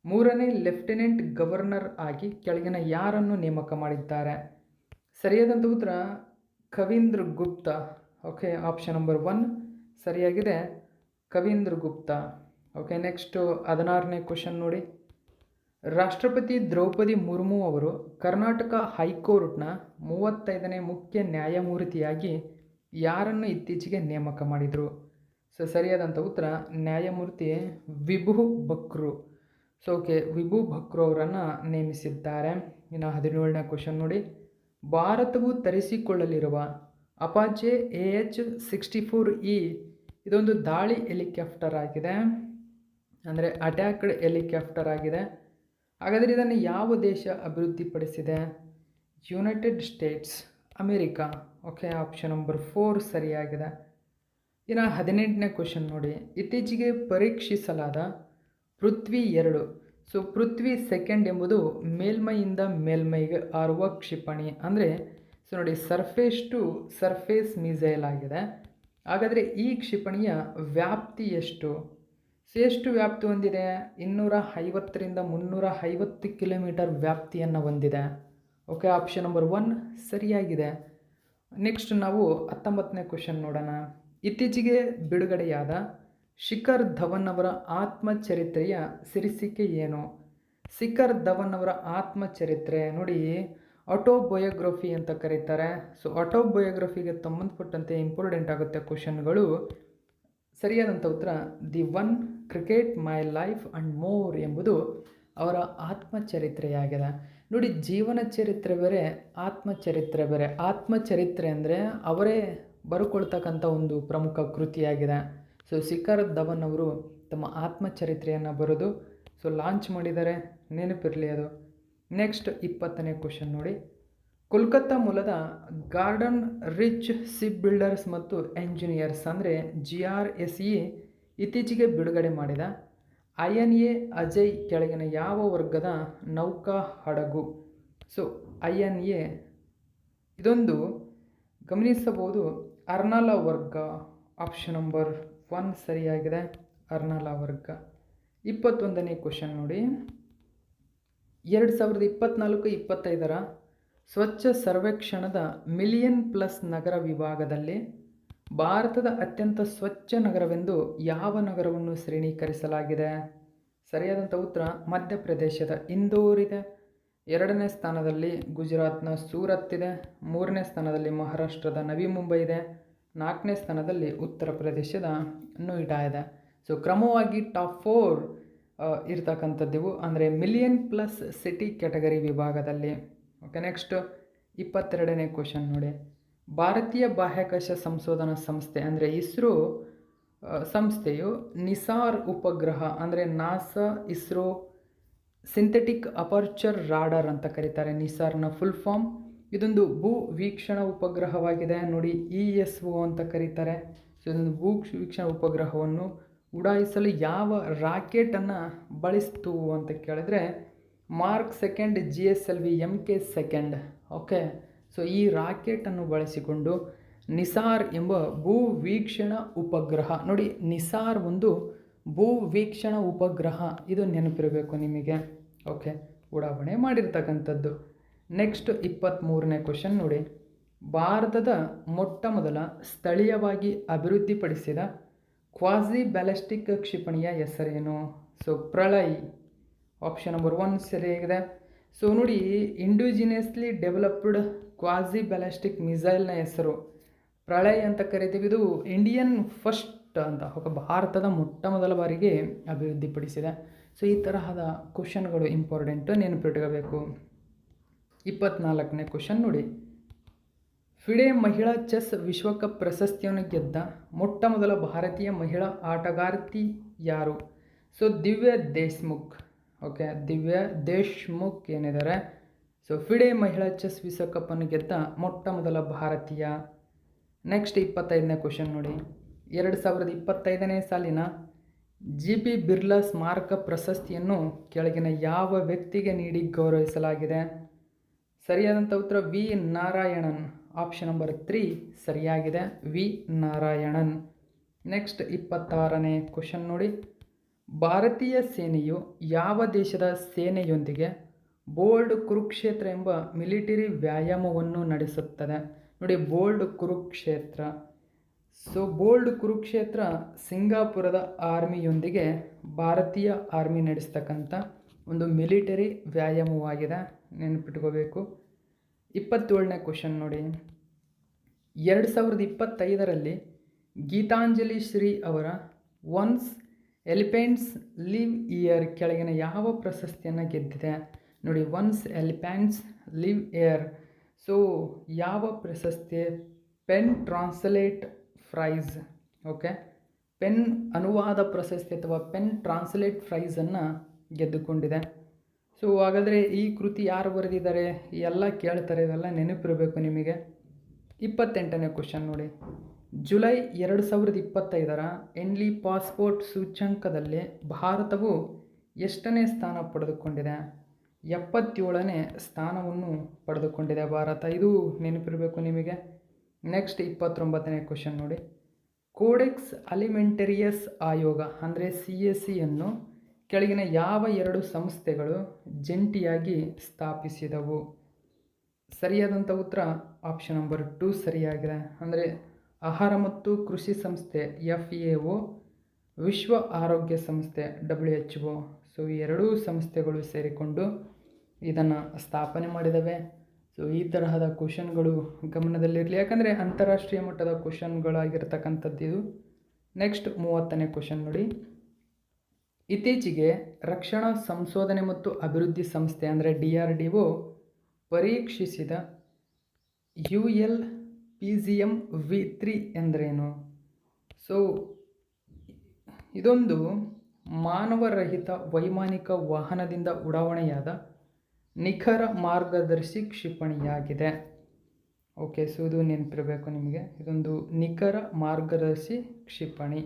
3ನೇ ಲೆಫ್ಟಿನೆಂಟ್ ಗವರ್ನರ್ ಆಗಿ ಕೆಳಗಿನ ಯಾರನ್ನು ನೇಮಕ ಮಾಡಿದ್ದಾರೆ? ಸರಿಯಾದಂಥ ಉತ್ತರ Kavindra Gupta. Okay, option number 1 ಸರಿಯಾಗಿದೆ, Kavindra Gupta. Okay, next 16ನೇ question ನೋಡಿ. ರಾಷ್ಟ್ರಪತಿ ದ್ರೌಪದಿ ಮುರ್ಮು ಅವರು ಕರ್ನಾಟಕ ಹೈಕೋರ್ಟ್ನ 35ನೇ ಮುಖ್ಯ ನ್ಯಾಯಮೂರ್ತಿಯಾಗಿ ಯಾರನ್ನು ಇತ್ತೀಚೆಗೆ ನೇಮಕ ಮಾಡಿದರು? ಸೊ ಸರಿಯಾದಂಥ ಉತ್ತರ ನ್ಯಾಯಮೂರ್ತಿ ವಿಭು ಬಕ್ರು. ಸೊ ಓಕೆ, ವಿಭು ಬಕ್ರು ಅವರನ್ನು ನೇಮಿಸಿದ್ದಾರೆ. ಇನ್ನು 17ನೇ ಕ್ವಶನ್ ನೋಡಿ. ಭಾರತವು ತರಿಸಿಕೊಳ್ಳಲಿರುವ ಅಪಾಚೆ AH-64E ಇದೊಂದು ದಾಳಿ ಹೆಲಿಕಾಪ್ಟರ್ ಆಗಿದೆ, ಅಂದರೆ ಅಟ್ಯಾಕ್ಡ್ ಹೆಲಿಕಾಪ್ಟರ್ ಆಗಿದೆ. ಹಾಗಾದರೆ ಇದನ್ನು ಯಾವ ದೇಶ ಅಭಿವೃದ್ಧಿಪಡಿಸಿದೆ? United States America. Okay, option number 4 ಸರಿಯಾಗಿದೆ. ಇನ್ನು 18ನೇ ಕ್ವಶನ್ ನೋಡಿ. ಇತ್ತೀಚೆಗೆ ಪರೀಕ್ಷಿಸಲಾದ ಪೃಥ್ವಿ 2 ಸೊ ಪೃಥ್ವಿ 2 ಎಂಬುದು ಮೇಲ್ಮೈಯಿಂದ ಮೇಲ್ಮೈಗೆ ಹಾರುವ ಕ್ಷಿಪಣಿ, ಅಂದರೆ ಸೊ ನೋಡಿ ಸರ್ಫೇಸ್ ಟು ಸರ್ಫೇಸ್ ಮಿಸೈಲ್ ಆಗಿದೆ. ಹಾಗಾದರೆ ಈ ಕ್ಷಿಪಣಿಯ ವ್ಯಾಪ್ತಿ ಎಷ್ಟು? ಸೊ ಎಷ್ಟು ವ್ಯಾಪ್ತಿ ಹೊಂದಿದೆ? 250ರಿಂದ 350 ಕಿಲೋಮೀಟರ್ ವ್ಯಾಪ್ತಿಯನ್ನು ಹೊಂದಿದೆ. ಓಕೆ, ಆಪ್ಷನ್ ನಂಬರ್ 1 ಸರಿಯಾಗಿದೆ. ನೆಕ್ಸ್ಟ್ ನಾವು 19ನೇ ಕ್ವಶನ್ ನೋಡೋಣ. ಇತ್ತೀಚೆಗೆ ಬಿಡುಗಡೆಯಾದ ಶಿಖರ್ ಧವನ್ ಅವರ ಆತ್ಮಚರಿತ್ರೆಯ ಶೀರ್ಷಿಕೆ ಏನು? ಶಿಖರ್ ಧವನ್ ಅವರ ಆತ್ಮಚರಿತ್ರೆ ನೋಡಿ ಆಟೋಬಯೋಗ್ರಫಿ ಅಂತ ಕರೀತಾರೆ. ಸೊ ಆಟೋಬಯೋಗ್ರಫಿಗೆ ಸಂಬಂಧಪಟ್ಟಂತೆ ಇಂಪಾರ್ಟೆಂಟ್ ಆಗುತ್ತೆ ಕ್ವಶನ್ಗಳು. ಸರಿಯಾದಂಥ ಉತ್ತರ the one cricket my life and more ಎಂಬುದು ಅವರ ಆತ್ಮಚರಿತ್ರೆಯಾಗಿದೆ. ನೋಡಿ, ಜೀವನ ಚರಿತ್ರೆ ಬೇರೆ, ಆತ್ಮಚರಿತ್ರೆ ಬೇರೆ. ಆತ್ಮಚರಿತ್ರೆ ಅಂದರೆ ಅವರೇ ಬರ್ಕೊಳ್ತಕ್ಕಂಥ ಒಂದು ಪ್ರಮುಖ ಕೃತಿಯಾಗಿದೆ. ಸೊ ಶಿಖರ್ ಧವನ್ ಅವರು ತಮ್ಮ ಆತ್ಮಚರಿತ್ರೆಯನ್ನು ಬರೆದು ಸೊ ಲಾಂಚ್ ಮಾಡಿದ್ದಾರೆ, ನೆನಪಿರಲಿ ಅದು. ನೆಕ್ಸ್ಟ್ 20ನೇ ಕ್ವಶನ್ ನೋಡಿ. ಕೋಲ್ಕತ್ತಾ ಮೂಲದ ಗಾರ್ಡನ್ ರಿಚ್ ಶಿಪ್ ಬಿಲ್ಡರ್ಸ್ ಮತ್ತು ಎಂಜಿನಿಯರ್ಸ್ ಅಂದರೆ GRSE ಇತ್ತೀಚೆಗೆ ಬಿಡುಗಡೆ ಮಾಡಿದ INA ಅಜಯ್ ಕೆಳಗಿನ ಯಾವ ವರ್ಗದ ನೌಕಾ ಹಡಗು? ಸೊ INA ಇದೊಂದು ಗಮನಿಸಬಹುದು ಅರ್ನಾಲ ವರ್ಗ. ಆಪ್ಷನ್ ನಂಬರ್ 1 ಸರಿಯಾಗಿದೆ, ಅರ್ನಾಲ ವರ್ಗ. 21ನೇ ಕ್ವಶನ್ ನೋಡಿ. 2024-25ರ ಸ್ವಚ್ಛ ಸರ್ವೇಕ್ಷಣದ ಮಿಲಿಯನ್ ಪ್ಲಸ್ ನಗರ ವಿಭಾಗದಲ್ಲಿ ಭಾರತದ ಅತ್ಯಂತ ಸ್ವಚ್ಛ ನಗರವೆಂದು ಯಾವ ನಗರವನ್ನು ಶ್ರೇಣೀಕರಿಸಲಾಗಿದೆ? ಸರಿಯಾದಂಥ ಉತ್ತರ ಮಧ್ಯಪ್ರದೇಶದ ಇಂದೋರ್ ಇದೆ. 2ನೇ ಸ್ಥಾನದಲ್ಲಿ ಗುಜರಾತ್ನ ಸೂರತ್ ಇದೆ. 3ನೇ ಸ್ಥಾನದಲ್ಲಿ ಮಹಾರಾಷ್ಟ್ರದ ನವಿ ಮುಂಬೈ ಇದೆ. 4ನೇ ಸ್ಥಾನದಲ್ಲಿ ಉತ್ತರ ಪ್ರದೇಶದ ನೋಯ್ಡಾ ಇದೆ. ಸೊ ಕ್ರಮವಾಗಿ ಟಾಪ್ 4 ಇರ್ತಕ್ಕಂಥದ್ದು ಅಂದರೆ ಮಿಲಿಯನ್ ಪ್ಲಸ್ ಸಿಟಿ ಕ್ಯಾಟಗರಿ ವಿಭಾಗದಲ್ಲಿ. ಓಕೆ, ನೆಕ್ಸ್ಟ್ 22ನೇ ಕ್ವಶನ್ ನೋಡಿ. ಭಾರತೀಯ ಬಾಹ್ಯಾಕಾಶ ಸಂಶೋಧನಾ ಸಂಸ್ಥೆ ಅಂದರೆ ಇಸ್ರೋ ಸಂಸ್ಥೆಯು ನಿಸಾರ್ ಉಪಗ್ರಹ ಅಂದರೆ NASA ISRO synthetic aperture radar ಅಂತ ಕರೀತಾರೆ ನಿಸಾರ್ನ ಫುಲ್ ಫಾರ್ಮ್. ಇದೊಂದು ಭೂ ವೀಕ್ಷಣ ಉಪಗ್ರಹವಾಗಿದೆ ನೋಡಿ, ESO ಅಂತ ಕರೀತಾರೆ. ಸೊ ಇದೊಂದು ಭೂ ವೀಕ್ಷಣ ಉಪಗ್ರಹವನ್ನು ಉಡಾಯಿಸಲು ಯಾವ ರಾಕೆಟನ್ನು ಬಳಸ್ತು ಅಂತ ಕೇಳಿದ್ರೆ mark second GSLV MK2. Okay, so ಈ ರಾಕೆಟನ್ನು ಬಳಸಿಕೊಂಡು ನಿಸಾರ್ ಎಂಬ ಭೂ ವೀಕ್ಷಣ ಉಪಗ್ರಹ ನೋಡಿ, ನಿಸಾರ್ ಒಂದು ಭೂ ವೀಕ್ಷಣ ಉಪಗ್ರಹ, ಇದು ನೆನಪಿರಬೇಕು ನಿಮಗೆ. ಓಕೆ, ಉಡಾವಣೆ ಮಾಡಿರ್ತಕ್ಕಂಥದ್ದು. ನೆಕ್ಸ್ಟ್ 23ನೇ ಕ್ವಶನ್ ನೋಡಿ, ಭಾರತದ ಮೊಟ್ಟ ಮೊದಲ ಸ್ಥಳೀಯವಾಗಿ ಅಭಿವೃದ್ಧಿಪಡಿಸಿದ ಕ್ವಾಸಿ ಬ್ಯಾಲಿಸ್ಟಿಕ್ ಕ್ಷಿಪಣಿಯ ಹೆಸರೇನು? ಸೊ ಪ್ರಳಯ್, ಆಪ್ಷನ್ ನಂಬರ್ 1 ಸರಿಯಾಗಿದೆ. ಸೊ ನೋಡಿ, ಇಂಡಿಜಿನಿಯಸ್ಲಿ ಡೆವಲಪ್ಡ್ ಕ್ವಾಸಿ ಬ್ಯಾಲಿಸ್ಟಿಕ್ ಮಿಸೈಲ್ನ ಹೆಸರು ಪ್ರಳಯ್ ಅಂತ ಕರಿತೀವಿ. ಇದು ಇಂಡಿಯನ್ ಫಸ್ಟ್ ಅಂತ, ಭಾರತದ ಮೊಟ್ಟ ಮೊದಲ ಬಾರಿಗೆ ಅಭಿವೃದ್ಧಿಪಡಿಸಿದೆ. ಸೊ ಈ ತರಹದ ಕ್ವಶನ್ಗಳು ಇಂಪಾರ್ಟೆಂಟು, ನೆನಪಿಟ್ಕೋಬೇಕು. 24ನೇ ಕ್ವಶನ್ ನೋಡಿ, ಫಿಡೆ ಮಹಿಳಾ ಚೆಸ್ ವಿಶ್ವಕಪ್ ಪ್ರಶಸ್ತಿಯನ್ನು ಗೆದ್ದ ಮೊಟ್ಟ ಮೊದಲ ಭಾರತೀಯ ಮಹಿಳಾ ಆಟಗಾರ್ತಿ ಯಾರು? ಸೊ ದಿವ್ಯಾ ದೇಶ್ಮುಖ್. ಓಕೆ, ದಿವ್ಯಾ ದೇಶ್ಮುಖ್ ಏನಿದ್ದಾರೆ, ಸೊ ಫಿಡೆ ಮಹಿಳಾ ಚೆಸ್ ವಿಶ್ವಕಪ್ಪನ್ನು ಗೆದ್ದ ಮೊಟ್ಟ ಮೊದಲ ಭಾರತೀಯ. ನೆಕ್ಸ್ಟ್ 25ನೇ ಕ್ವಶನ್ ನೋಡಿ, 2025ನೇ ಸಾಲಿನ GP ಬಿರ್ಲಾ ಸ್ಮಾರಕ ಪ್ರಶಸ್ತಿಯನ್ನು ಕೆಳಗಿನ ಯಾವ ವ್ಯಕ್ತಿಗೆ ನೀಡಿ ಗೌರವಿಸಲಾಗಿದೆ? ಸರಿಯಾದಂಥ ಉತ್ತರ ವಿ ನಾರಾಯಣನ್, ಆಪ್ಷನ್ ನಂಬರ್ 3 ಸರಿಯಾಗಿದೆ, ವಿ ನಾರಾಯಣನ್. ನೆಕ್ಸ್ಟ್ 26ನೇ ಕ್ವಶನ್ ನೋಡಿ, ಭಾರತೀಯ ಸೇನೆಯು ಯಾವ ದೇಶದ ಸೇನೆಯೊಂದಿಗೆ ಬೋಲ್ಡ್ ಕುರುಕ್ಷೇತ್ರ ಎಂಬ ಮಿಲಿಟರಿ ವ್ಯಾಯಾಮವನ್ನು ನಡೆಸುತ್ತದೆ? ನೋಡಿ, bold Kurukshetra. So bold Kurukshetra ಸಿಂಗಾಪುರದ ಆರ್ಮಿಯೊಂದಿಗೆ ಭಾರತೀಯ ಆರ್ಮಿ ನಡೆಸ್ತಕ್ಕಂಥ ಒಂದು ಮಿಲಿಟರಿ ವ್ಯಾಯಾಮವಾಗಿದೆ, ನೆನಪಿಟ್ಕೋಬೇಕು. 27ನೇ ಕ್ವಶನ್ ನೋಡಿ, 2025ರಲ್ಲಿ ಗೀತಾಂಜಲಿ ಶ್ರೀ ಅವರ ಒನ್ಸ್ ಎಲಿಫೆಂಟ್ಸ್ ಲಿವ್ ಇಯರ್ ಕೆಳಗಿನ ಯಾವ ಪ್ರಶಸ್ತಿಯನ್ನು ಗೆದ್ದಿದೆ? ನೋಡಿ, once elephants live here. So ಯಾವ ಪ್ರಶಸ್ತಿ? Pen translate prize. Okay, pen ಅನುವಾದ ಪ್ರಶಸ್ತಿ ಅಥವಾ ಪೆನ್ ಟ್ರಾನ್ಸ್ಲೇಟ್ ಪ್ರೈಸನ್ನು ಗೆದ್ದುಕೊಂಡಿದೆ. ಸೊ ಹಾಗಾದರೆ ಈ ಕೃತಿ ಯಾರು ಬರೆದಿದ್ದಾರೆ ಎಲ್ಲ ಕೇಳ್ತಾರೆ, ಇವೆಲ್ಲ ನೆನಪಿರಬೇಕು ನಿಮಗೆ. 28ನೇ ಕ್ವಶನ್ ನೋಡಿ, ಜುಲೈ 2025ರ ಎನ್ಲಿ ಪಾಸ್ಪೋರ್ಟ್ ಸೂಚ್ಯಂಕದಲ್ಲಿ ಭಾರತವು ಎಷ್ಟನೇ ಸ್ಥಾನ ಪಡೆದುಕೊಂಡಿದೆ? 77ನೇ ಸ್ಥಾನವನ್ನು ಪಡೆದುಕೊಂಡಿದೆ ಭಾರತ, ಇದು ನೆನಪಿರಬೇಕು ನಿಮಗೆ. ನೆಕ್ಸ್ಟ್ 29ನೇ ಕ್ವಶನ್ ನೋಡಿ, ಕೋಡೆಕ್ಸ್ ಅಲಿಮೆಂಟರಿಯಸ್ ಆಯೋಗ ಅಂದರೆ CACಯನ್ನು ಕೆಳಗಿನ ಯಾವ 2 ಸಂಸ್ಥೆಗಳು ಜಂಟಿಯಾಗಿ ಸ್ಥಾಪಿಸಿದವು? ಸರಿಯಾದಂಥ ಉತ್ತರ ಆಪ್ಷನ್ ನಂಬರ್ 2 ಸರಿಯಾಗಿದೆ. ಅಂದರೆ ಆಹಾರ ಮತ್ತು ಕೃಷಿ ಸಂಸ್ಥೆ FAO, ವಿಶ್ವ ಆರೋಗ್ಯ ಸಂಸ್ಥೆ WHO. ಸೊ ಈ 2 ಸಂಸ್ಥೆಗಳು ಸೇರಿಕೊಂಡು ಇದನ್ನು ಸ್ಥಾಪನೆ ಮಾಡಿದವೆ. ಸೊ ಈ ತರಹದ ಕ್ವಶನ್ಗಳು ಗಮನದಲ್ಲಿರಲಿ, ಯಾಕಂದರೆ ಅಂತಾರಾಷ್ಟ್ರೀಯ ಮಟ್ಟದ ಕ್ವಶನ್ಗಳಾಗಿರ್ತಕ್ಕಂಥದ್ದು ಇದು. ನೆಕ್ಸ್ಟ್ 30ನೇ ಕ್ವಶನ್ ನೋಡಿ, ಇತ್ತೀಚೆಗೆ ರಕ್ಷಣಾ ಸಂಶೋಧನೆ ಮತ್ತು ಅಭಿವೃದ್ಧಿ ಸಂಸ್ಥೆ ಅಂದರೆ DRDO ಪರೀಕ್ಷಿಸಿದ ULPGM V3 ಎಂದರೇನು? ಸೊ ಇದೊಂದು ಮಾನವರಹಿತ ವೈಮಾನಿಕ ವಾಹನದಿಂದ ಉಡಾವಣೆಯಾದ ನಿಖರ ಮಾರ್ಗದರ್ಶಿ ಕ್ಷಿಪಣಿಯಾಗಿದೆ. ಓಕೆ, ಸೊ ಇದು ನೆನಪಿರಬೇಕು ನಿಮಗೆ, ಇದೊಂದು ನಿಖರ ಮಾರ್ಗದರ್ಶಿ ಕ್ಷಿಪಣಿ.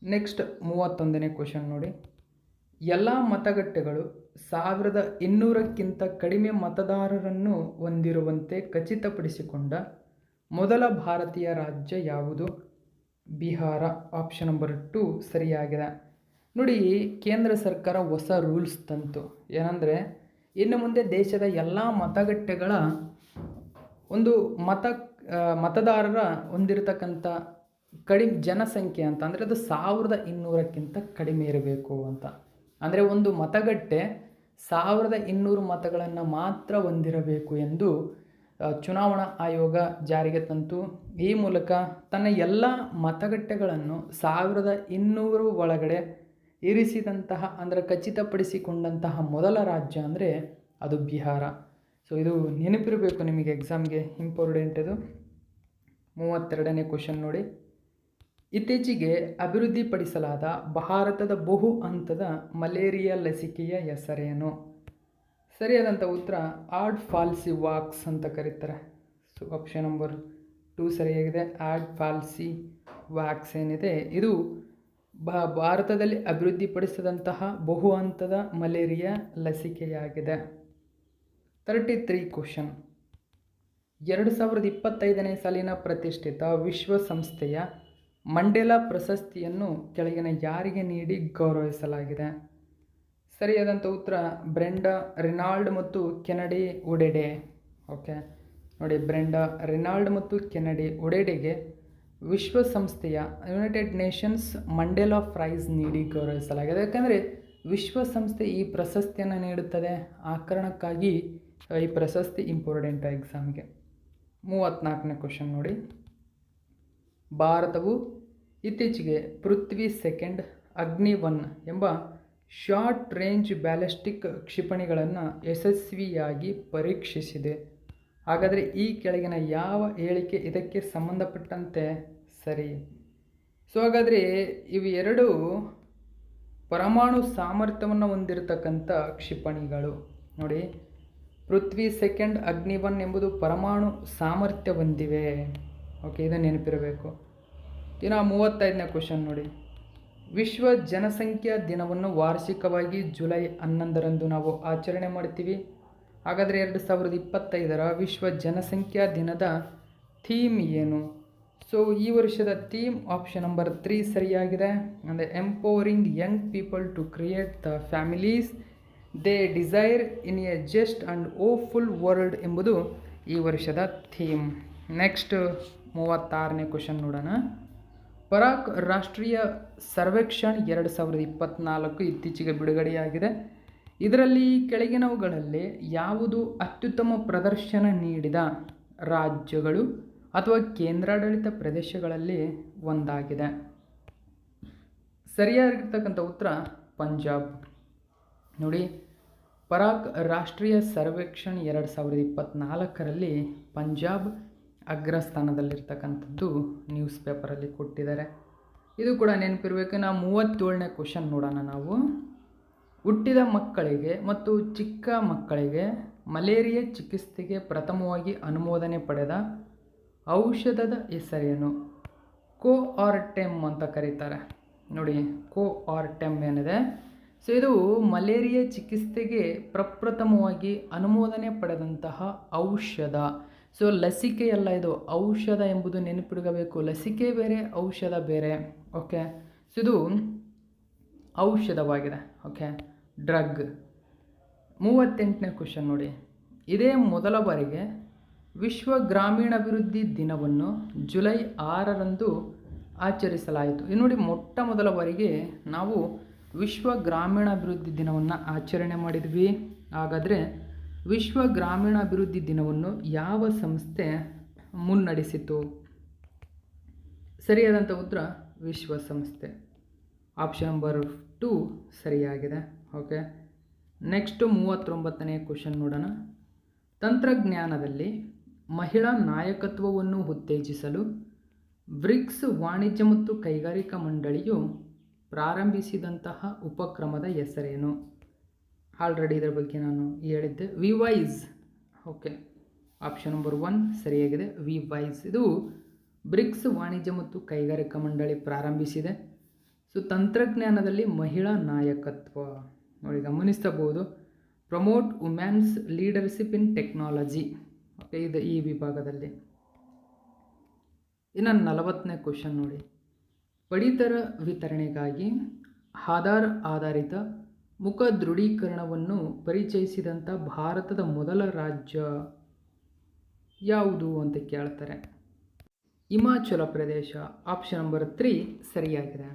ನೆಕ್ಸ್ಟ್ 31ನೇ ಕ್ವಶನ್ ನೋಡಿ, ಎಲ್ಲ ಮತಗಟ್ಟೆಗಳು 1200ಕ್ಕಿಂತ ಕಡಿಮೆ ಮತದಾರರನ್ನು ಹೊಂದಿರುವಂತೆ ಖಚಿತಪಡಿಸಿಕೊಂಡ ಮೊದಲ ಭಾರತೀಯ ರಾಜ್ಯ ಯಾವುದು? ಬಿಹಾರ, ಆಪ್ಷನ್ ನಂಬರ್ 2 ಸರಿಯಾಗಿದೆ. ನೋಡಿ, ಕೇಂದ್ರ ಸರ್ಕಾರ ಹೊಸ ರೂಲ್ಸ್ ತಂತು, ಏನಂದರೆ ಇನ್ನು ಮುಂದೆ ದೇಶದ ಎಲ್ಲ ಮತಗಟ್ಟೆಗಳ ಒಂದು ಮತದಾರರ ಹೊಂದಿರತಕ್ಕಂಥ ಕಡಿಮೆ ಜನಸಂಖ್ಯೆ ಅಂತ ಅಂದರೆ ಅದು 1200ಕ್ಕಿಂತ ಕಡಿಮೆ ಇರಬೇಕು ಅಂತ. ಅಂದರೆ ಒಂದು ಮತಗಟ್ಟೆ 1200 ಮತಗಳನ್ನು ಮಾತ್ರ ಹೊಂದಿರಬೇಕು ಎಂದು ಚುನಾವಣಾ ಆಯೋಗ ಜಾರಿಗೆ ತಂತು. ಈ ಮೂಲಕ ತನ್ನ ಎಲ್ಲ ಮತಗಟ್ಟೆಗಳನ್ನು 1200 ಒಳಗಡೆ ಇರಿಸಿದಂತಹ ಅಂದರೆ ಖಚಿತಪಡಿಸಿಕೊಂಡಂತಹ ಮೊದಲ ರಾಜ್ಯ ಅಂದರೆ ಅದು ಬಿಹಾರ. ಸೊ ಇದು ನೆನಪಿರಬೇಕು ನಿಮಗೆ, ಎಕ್ಸಾಮ್ಗೆ ಇಂಪಾರ್ಟೆಂಟ್ ಇದು. 32ನೇ ಕ್ವಶನ್ ನೋಡಿ, ಇತ್ತೀಚೆಗೆ ಅಭಿವೃದ್ಧಿಪಡಿಸಲಾದ ಭಾರತದ ಬಹು ಹಂತದ ಮಲೇರಿಯಾ ಲಸಿಕೆಯ ಹೆಸರೇನು? ಸರಿಯಾದಂಥ ಉತ್ತರ ಆಡ್ ಫಾಲ್ಸಿ ವಾಕ್ಸ್ ಅಂತ ಕರೀತಾರೆ. ಸೊ ಆಪ್ಷನ್ ನಂಬರ್ 2 ಸರಿಯಾಗಿದೆ. ಆಡ್ ಫಾಲ್ಸಿ ವ್ಯಾಕ್ಸ್ ಏನಿದೆ ಇದು ಭಾರತದಲ್ಲಿ ಅಭಿವೃದ್ಧಿಪಡಿಸಿದಂತಹ ಬಹು ಹಂತದ ಮಲೇರಿಯಾ ಲಸಿಕೆಯಾಗಿದೆ. 33 ಕ್ವಶನ್. 2025ನೇ ಸಾಲಿನ ಪ್ರತಿಷ್ಠಿತ ವಿಶ್ವಸಂಸ್ಥೆಯ ಮಂಡೇಲಾ ಪ್ರಶಸ್ತಿಯನ್ನು ಕೆಳಗಿನ ಯಾರಿಗೆ ನೀಡಿ ಗೌರವಿಸಲಾಗಿದೆ? ಸರಿಯಾದಂಥ ಉತ್ತರ ಬ್ರೆಂಡಾ ರಿನಾಲ್ಡ್ ಮತ್ತು ಕೆನಡಿ ಒಡೆಡೆ. ಓಕೆ ನೋಡಿ, ಬ್ರೆಂಡಾ ರಿನಾಲ್ಡ್ ಮತ್ತು ಕೆನಡಿ ಒಡೆಡೆಗೆ ವಿಶ್ವಸಂಸ್ಥೆಯ ಯುನೈಟೆಡ್ ನೇಷನ್ಸ್ ಮಂಡೇಲಾ ಪ್ರೈಸ್ ನೀಡಿ ಗೌರವಿಸಲಾಗಿದೆ. ಯಾಕಂದರೆ ವಿಶ್ವಸಂಸ್ಥೆ ಈ ಪ್ರಶಸ್ತಿಯನ್ನು ನೀಡುತ್ತದೆ, ಆ ಕಾರಣಕ್ಕಾಗಿ ಈ ಪ್ರಶಸ್ತಿ ಇಂಪಾರ್ಟೆಂಟ್ ಎಕ್ಸಾಮ್ಗೆ. 34ನೇ ಕ್ವಶನ್ ನೋಡಿ. ಭಾರತವು ಇತ್ತೀಚೆಗೆ ಪೃಥ್ವಿ ಸೆಕೆಂಡ್ ಅಗ್ನಿ-1 ಎಂಬ ಶಾರ್ಟ್ ರೇಂಜ್ ಬ್ಯಾಲಿಸ್ಟಿಕ್ ಕ್ಷಿಪಣಿಗಳನ್ನು ಯಶಸ್ವಿಯಾಗಿ ಪರೀಕ್ಷಿಸಿದೆ. ಹಾಗಾದರೆ ಈ ಕೆಳಗಿನ ಯಾವ ಹೇಳಿಕೆ ಇದಕ್ಕೆ ಸಂಬಂಧಪಟ್ಟಂತೆ ಸರಿ? ಸೊ ಹಾಗಾದರೆ ಇವು ಎರಡು ಪರಮಾಣು ಸಾಮರ್ಥ್ಯವನ್ನು ಹೊಂದಿರತಕ್ಕಂಥ ಕ್ಷಿಪಣಿಗಳು. ನೋಡಿ, ಪೃಥ್ವಿ ಸೆಕೆಂಡ್ ಅಗ್ನಿ-1 ಎಂಬುದು ಪರಮಾಣು ಸಾಮರ್ಥ್ಯ ಹೊಂದಿವೆ. ಓಕೆ, ಇದನ್ನು ನೆನಪಿರಬೇಕು. ಇನ್ನು 35ನೇ ಕ್ವಶನ್ ನೋಡಿ. ವಿಶ್ವ ಜನಸಂಖ್ಯಾ ದಿನವನ್ನು ವಾರ್ಷಿಕವಾಗಿ ಜುಲೈ 11ರಂದು ನಾವು ಆಚರಣೆ ಮಾಡ್ತೀವಿ. ಹಾಗಾದರೆ 2025ರ ವಿಶ್ವ ಜನಸಂಖ್ಯಾ ದಿನದ ಥೀಮ್ ಏನು? ಸೊ ಈ ವರ್ಷದ ಥೀಮ್ ಆಪ್ಷನ್ ನಂಬರ್ 3 ಸರಿಯಾಗಿದೆ. ಅಂದರೆ empowering young people to create the families they desire in a just and hopeful world ಎಂಬುದು ಈ ವರ್ಷದ ಥೀಮ್. ನೆಕ್ಸ್ಟ್ 36ನೇ ಕ್ವಶನ್ ನೋಡೋಣ. ಪರಾಕ್ ರಾಷ್ಟ್ರೀಯ ಸರ್ವೇಕ್ಷಣ್ 2024 ಇತ್ತೀಚೆಗೆ ಬಿಡುಗಡೆಯಾಗಿದೆ. ಇದರಲ್ಲಿ ಕೆಳಗಿನವುಗಳಲ್ಲಿ ಯಾವುದು ಅತ್ಯುತ್ತಮ ಪ್ರದರ್ಶನ ನೀಡಿದ ರಾಜ್ಯಗಳು ಅಥವಾ ಕೇಂದ್ರಾಡಳಿತ ಪ್ರದೇಶಗಳಲ್ಲಿ ಒಂದಾಗಿದೆ? ಸರಿಯಾಗಿರ್ತಕ್ಕಂಥ ಉತ್ತರ ಪಂಜಾಬ್. ನೋಡಿ, ಪರಾಕ್ ರಾಷ್ಟ್ರೀಯ ಸರ್ವೇಕ್ಷಣ್ 2024ರಲ್ಲಿ ಪಂಜಾಬ್ ಅಗ್ರಸ್ಥಾನದಲ್ಲಿರ್ತಕ್ಕಂಥದ್ದು ನ್ಯೂಸ್ ಪೇಪರಲ್ಲಿ ಕೊಟ್ಟಿದ್ದಾರೆ. ಇದು ಕೂಡ ನೆನಪಿರಬೇಕು. ನಾವು 37ನೇ ಕ್ವಶನ್ ನೋಡೋಣ. ನಾವು ಹುಟ್ಟಿದ ಮಕ್ಕಳಿಗೆ ಮತ್ತು ಚಿಕ್ಕ ಮಕ್ಕಳಿಗೆ ಮಲೇರಿಯಾ ಚಿಕಿತ್ಸೆಗೆ ಪ್ರಥಮವಾಗಿ ಅನುಮೋದನೆ ಪಡೆದ ಔಷಧದ ಹೆಸರೇನು? ಕೋಆರ್ಟೆಮ್ ಅಂತ ಕರೀತಾರೆ. ನೋಡಿ, ಕೋಆರ್ಟೆಮ್ ಏನಿದೆ, ಸೊ ಇದು ಮಲೇರಿಯಾ ಚಿಕಿತ್ಸೆಗೆ ಪ್ರಪ್ರಥಮವಾಗಿ ಅನುಮೋದನೆ ಪಡೆದಂತಹ ಔಷಧ. ಸೊ ಲಸಿಕೆಯಲ್ಲ, ಇದು ಔಷಧ ಎಂಬುದು ನೆನಪಿಡಬೇಕು. ಲಸಿಕೆ ಬೇರೆ, ಔಷಧ ಬೇರೆ. ಓಕೆ, ಸೊ ಇದು ಔಷಧವಾಗಿದೆ. Okay, drug. 38ನೇ ಕ್ವಶನ್ ನೋಡಿ. ಇದೇ ಮೊದಲ ಬಾರಿಗೆ ವಿಶ್ವ ಗ್ರಾಮೀಣಾಭಿವೃದ್ಧಿ ದಿನವನ್ನು ಜುಲೈ 6ರಂದು ಆಚರಿಸಲಾಯಿತು. ಇದು ನೋಡಿ, ಮೊಟ್ಟ ಮೊದಲ ಬಾರಿಗೆ ನಾವು ವಿಶ್ವ ಗ್ರಾಮೀಣಾಭಿವೃದ್ಧಿ ದಿನವನ್ನು ಆಚರಣೆ ಮಾಡಿದ್ವಿ. ಹಾಗಾದರೆ ವಿಶ್ವ ಗ್ರಾಮೀಣಾಭಿವೃದ್ಧಿ ದಿನವನ್ನು ಯಾವ ಸಂಸ್ಥೆ ಮುನ್ನಡೆಸಿತು? ಸರಿಯಾದಂಥ ಉತ್ತರ ವಿಶ್ವಸಂಸ್ಥೆ. ಆಪ್ಷನ್ ನಂಬರ್ 2 ಸರಿಯಾಗಿದೆ. ಓಕೆ, ನೆಕ್ಸ್ಟು 39ನೇ ಕ್ವಶನ್ ನೋಡೋಣ. ತಂತ್ರಜ್ಞಾನದಲ್ಲಿ ಮಹಿಳಾ ನಾಯಕತ್ವವನ್ನು ಉತ್ತೇಜಿಸಲು ಬ್ರಿಕ್ಸ್ ವಾಣಿಜ್ಯ ಮತ್ತು ಕೈಗಾರಿಕಾ ಮಂಡಳಿಯು ಪ್ರಾರಂಭಿಸಿದಂತಹ ಉಪಕ್ರಮದ ಹೆಸರೇನು? ಆಲ್ರೆಡಿ ಇದರ ಬಗ್ಗೆ ನಾನು ಹೇಳಿದ್ದೆ, ವಿವೈಸ್. ಓಕೆ, ಆಪ್ಷನ್ ನಂಬರ್ 1 ಸರಿಯಾಗಿದೆ, ವಿವೈಸ್. ಇದು ಬ್ರಿಕ್ಸ್ ವಾಣಿಜ್ಯ ಮತ್ತು ಕೈಗಾರಿಕಾ ಮಂಡಳಿ ಪ್ರಾರಂಭಿಸಿದೆ. ಸೊ ತಂತ್ರಜ್ಞಾನದಲ್ಲಿ ಮಹಿಳಾ ನಾಯಕತ್ವ ನೋಡಿ, ಗಮನಿಸಬಹುದು. Promote women's leadership in technology. Okay, ಇದು ಈ ವಿಭಾಗದಲ್ಲಿ. ಇನ್ನು 40ನೇ ಕ್ವಶನ್ ನೋಡಿ. ಪಡಿತರ ವಿತರಣೆಗಾಗಿ ಆಧಾರ್ ಆಧಾರಿತ ಮುಖ ದೃಢೀಕರಣವನ್ನು ಪರಿಚಯಿಸಿದಂಥ ಭಾರತದ ಮೊದಲ ರಾಜ್ಯ ಯಾವುದು ಅಂತ ಕೇಳ್ತಾರೆ. ಹಿಮಾಚಲ ಪ್ರದೇಶ. ಆಪ್ಷನ್ ನಂಬರ್ 3 ಸರಿಯಾಗಿದೆ.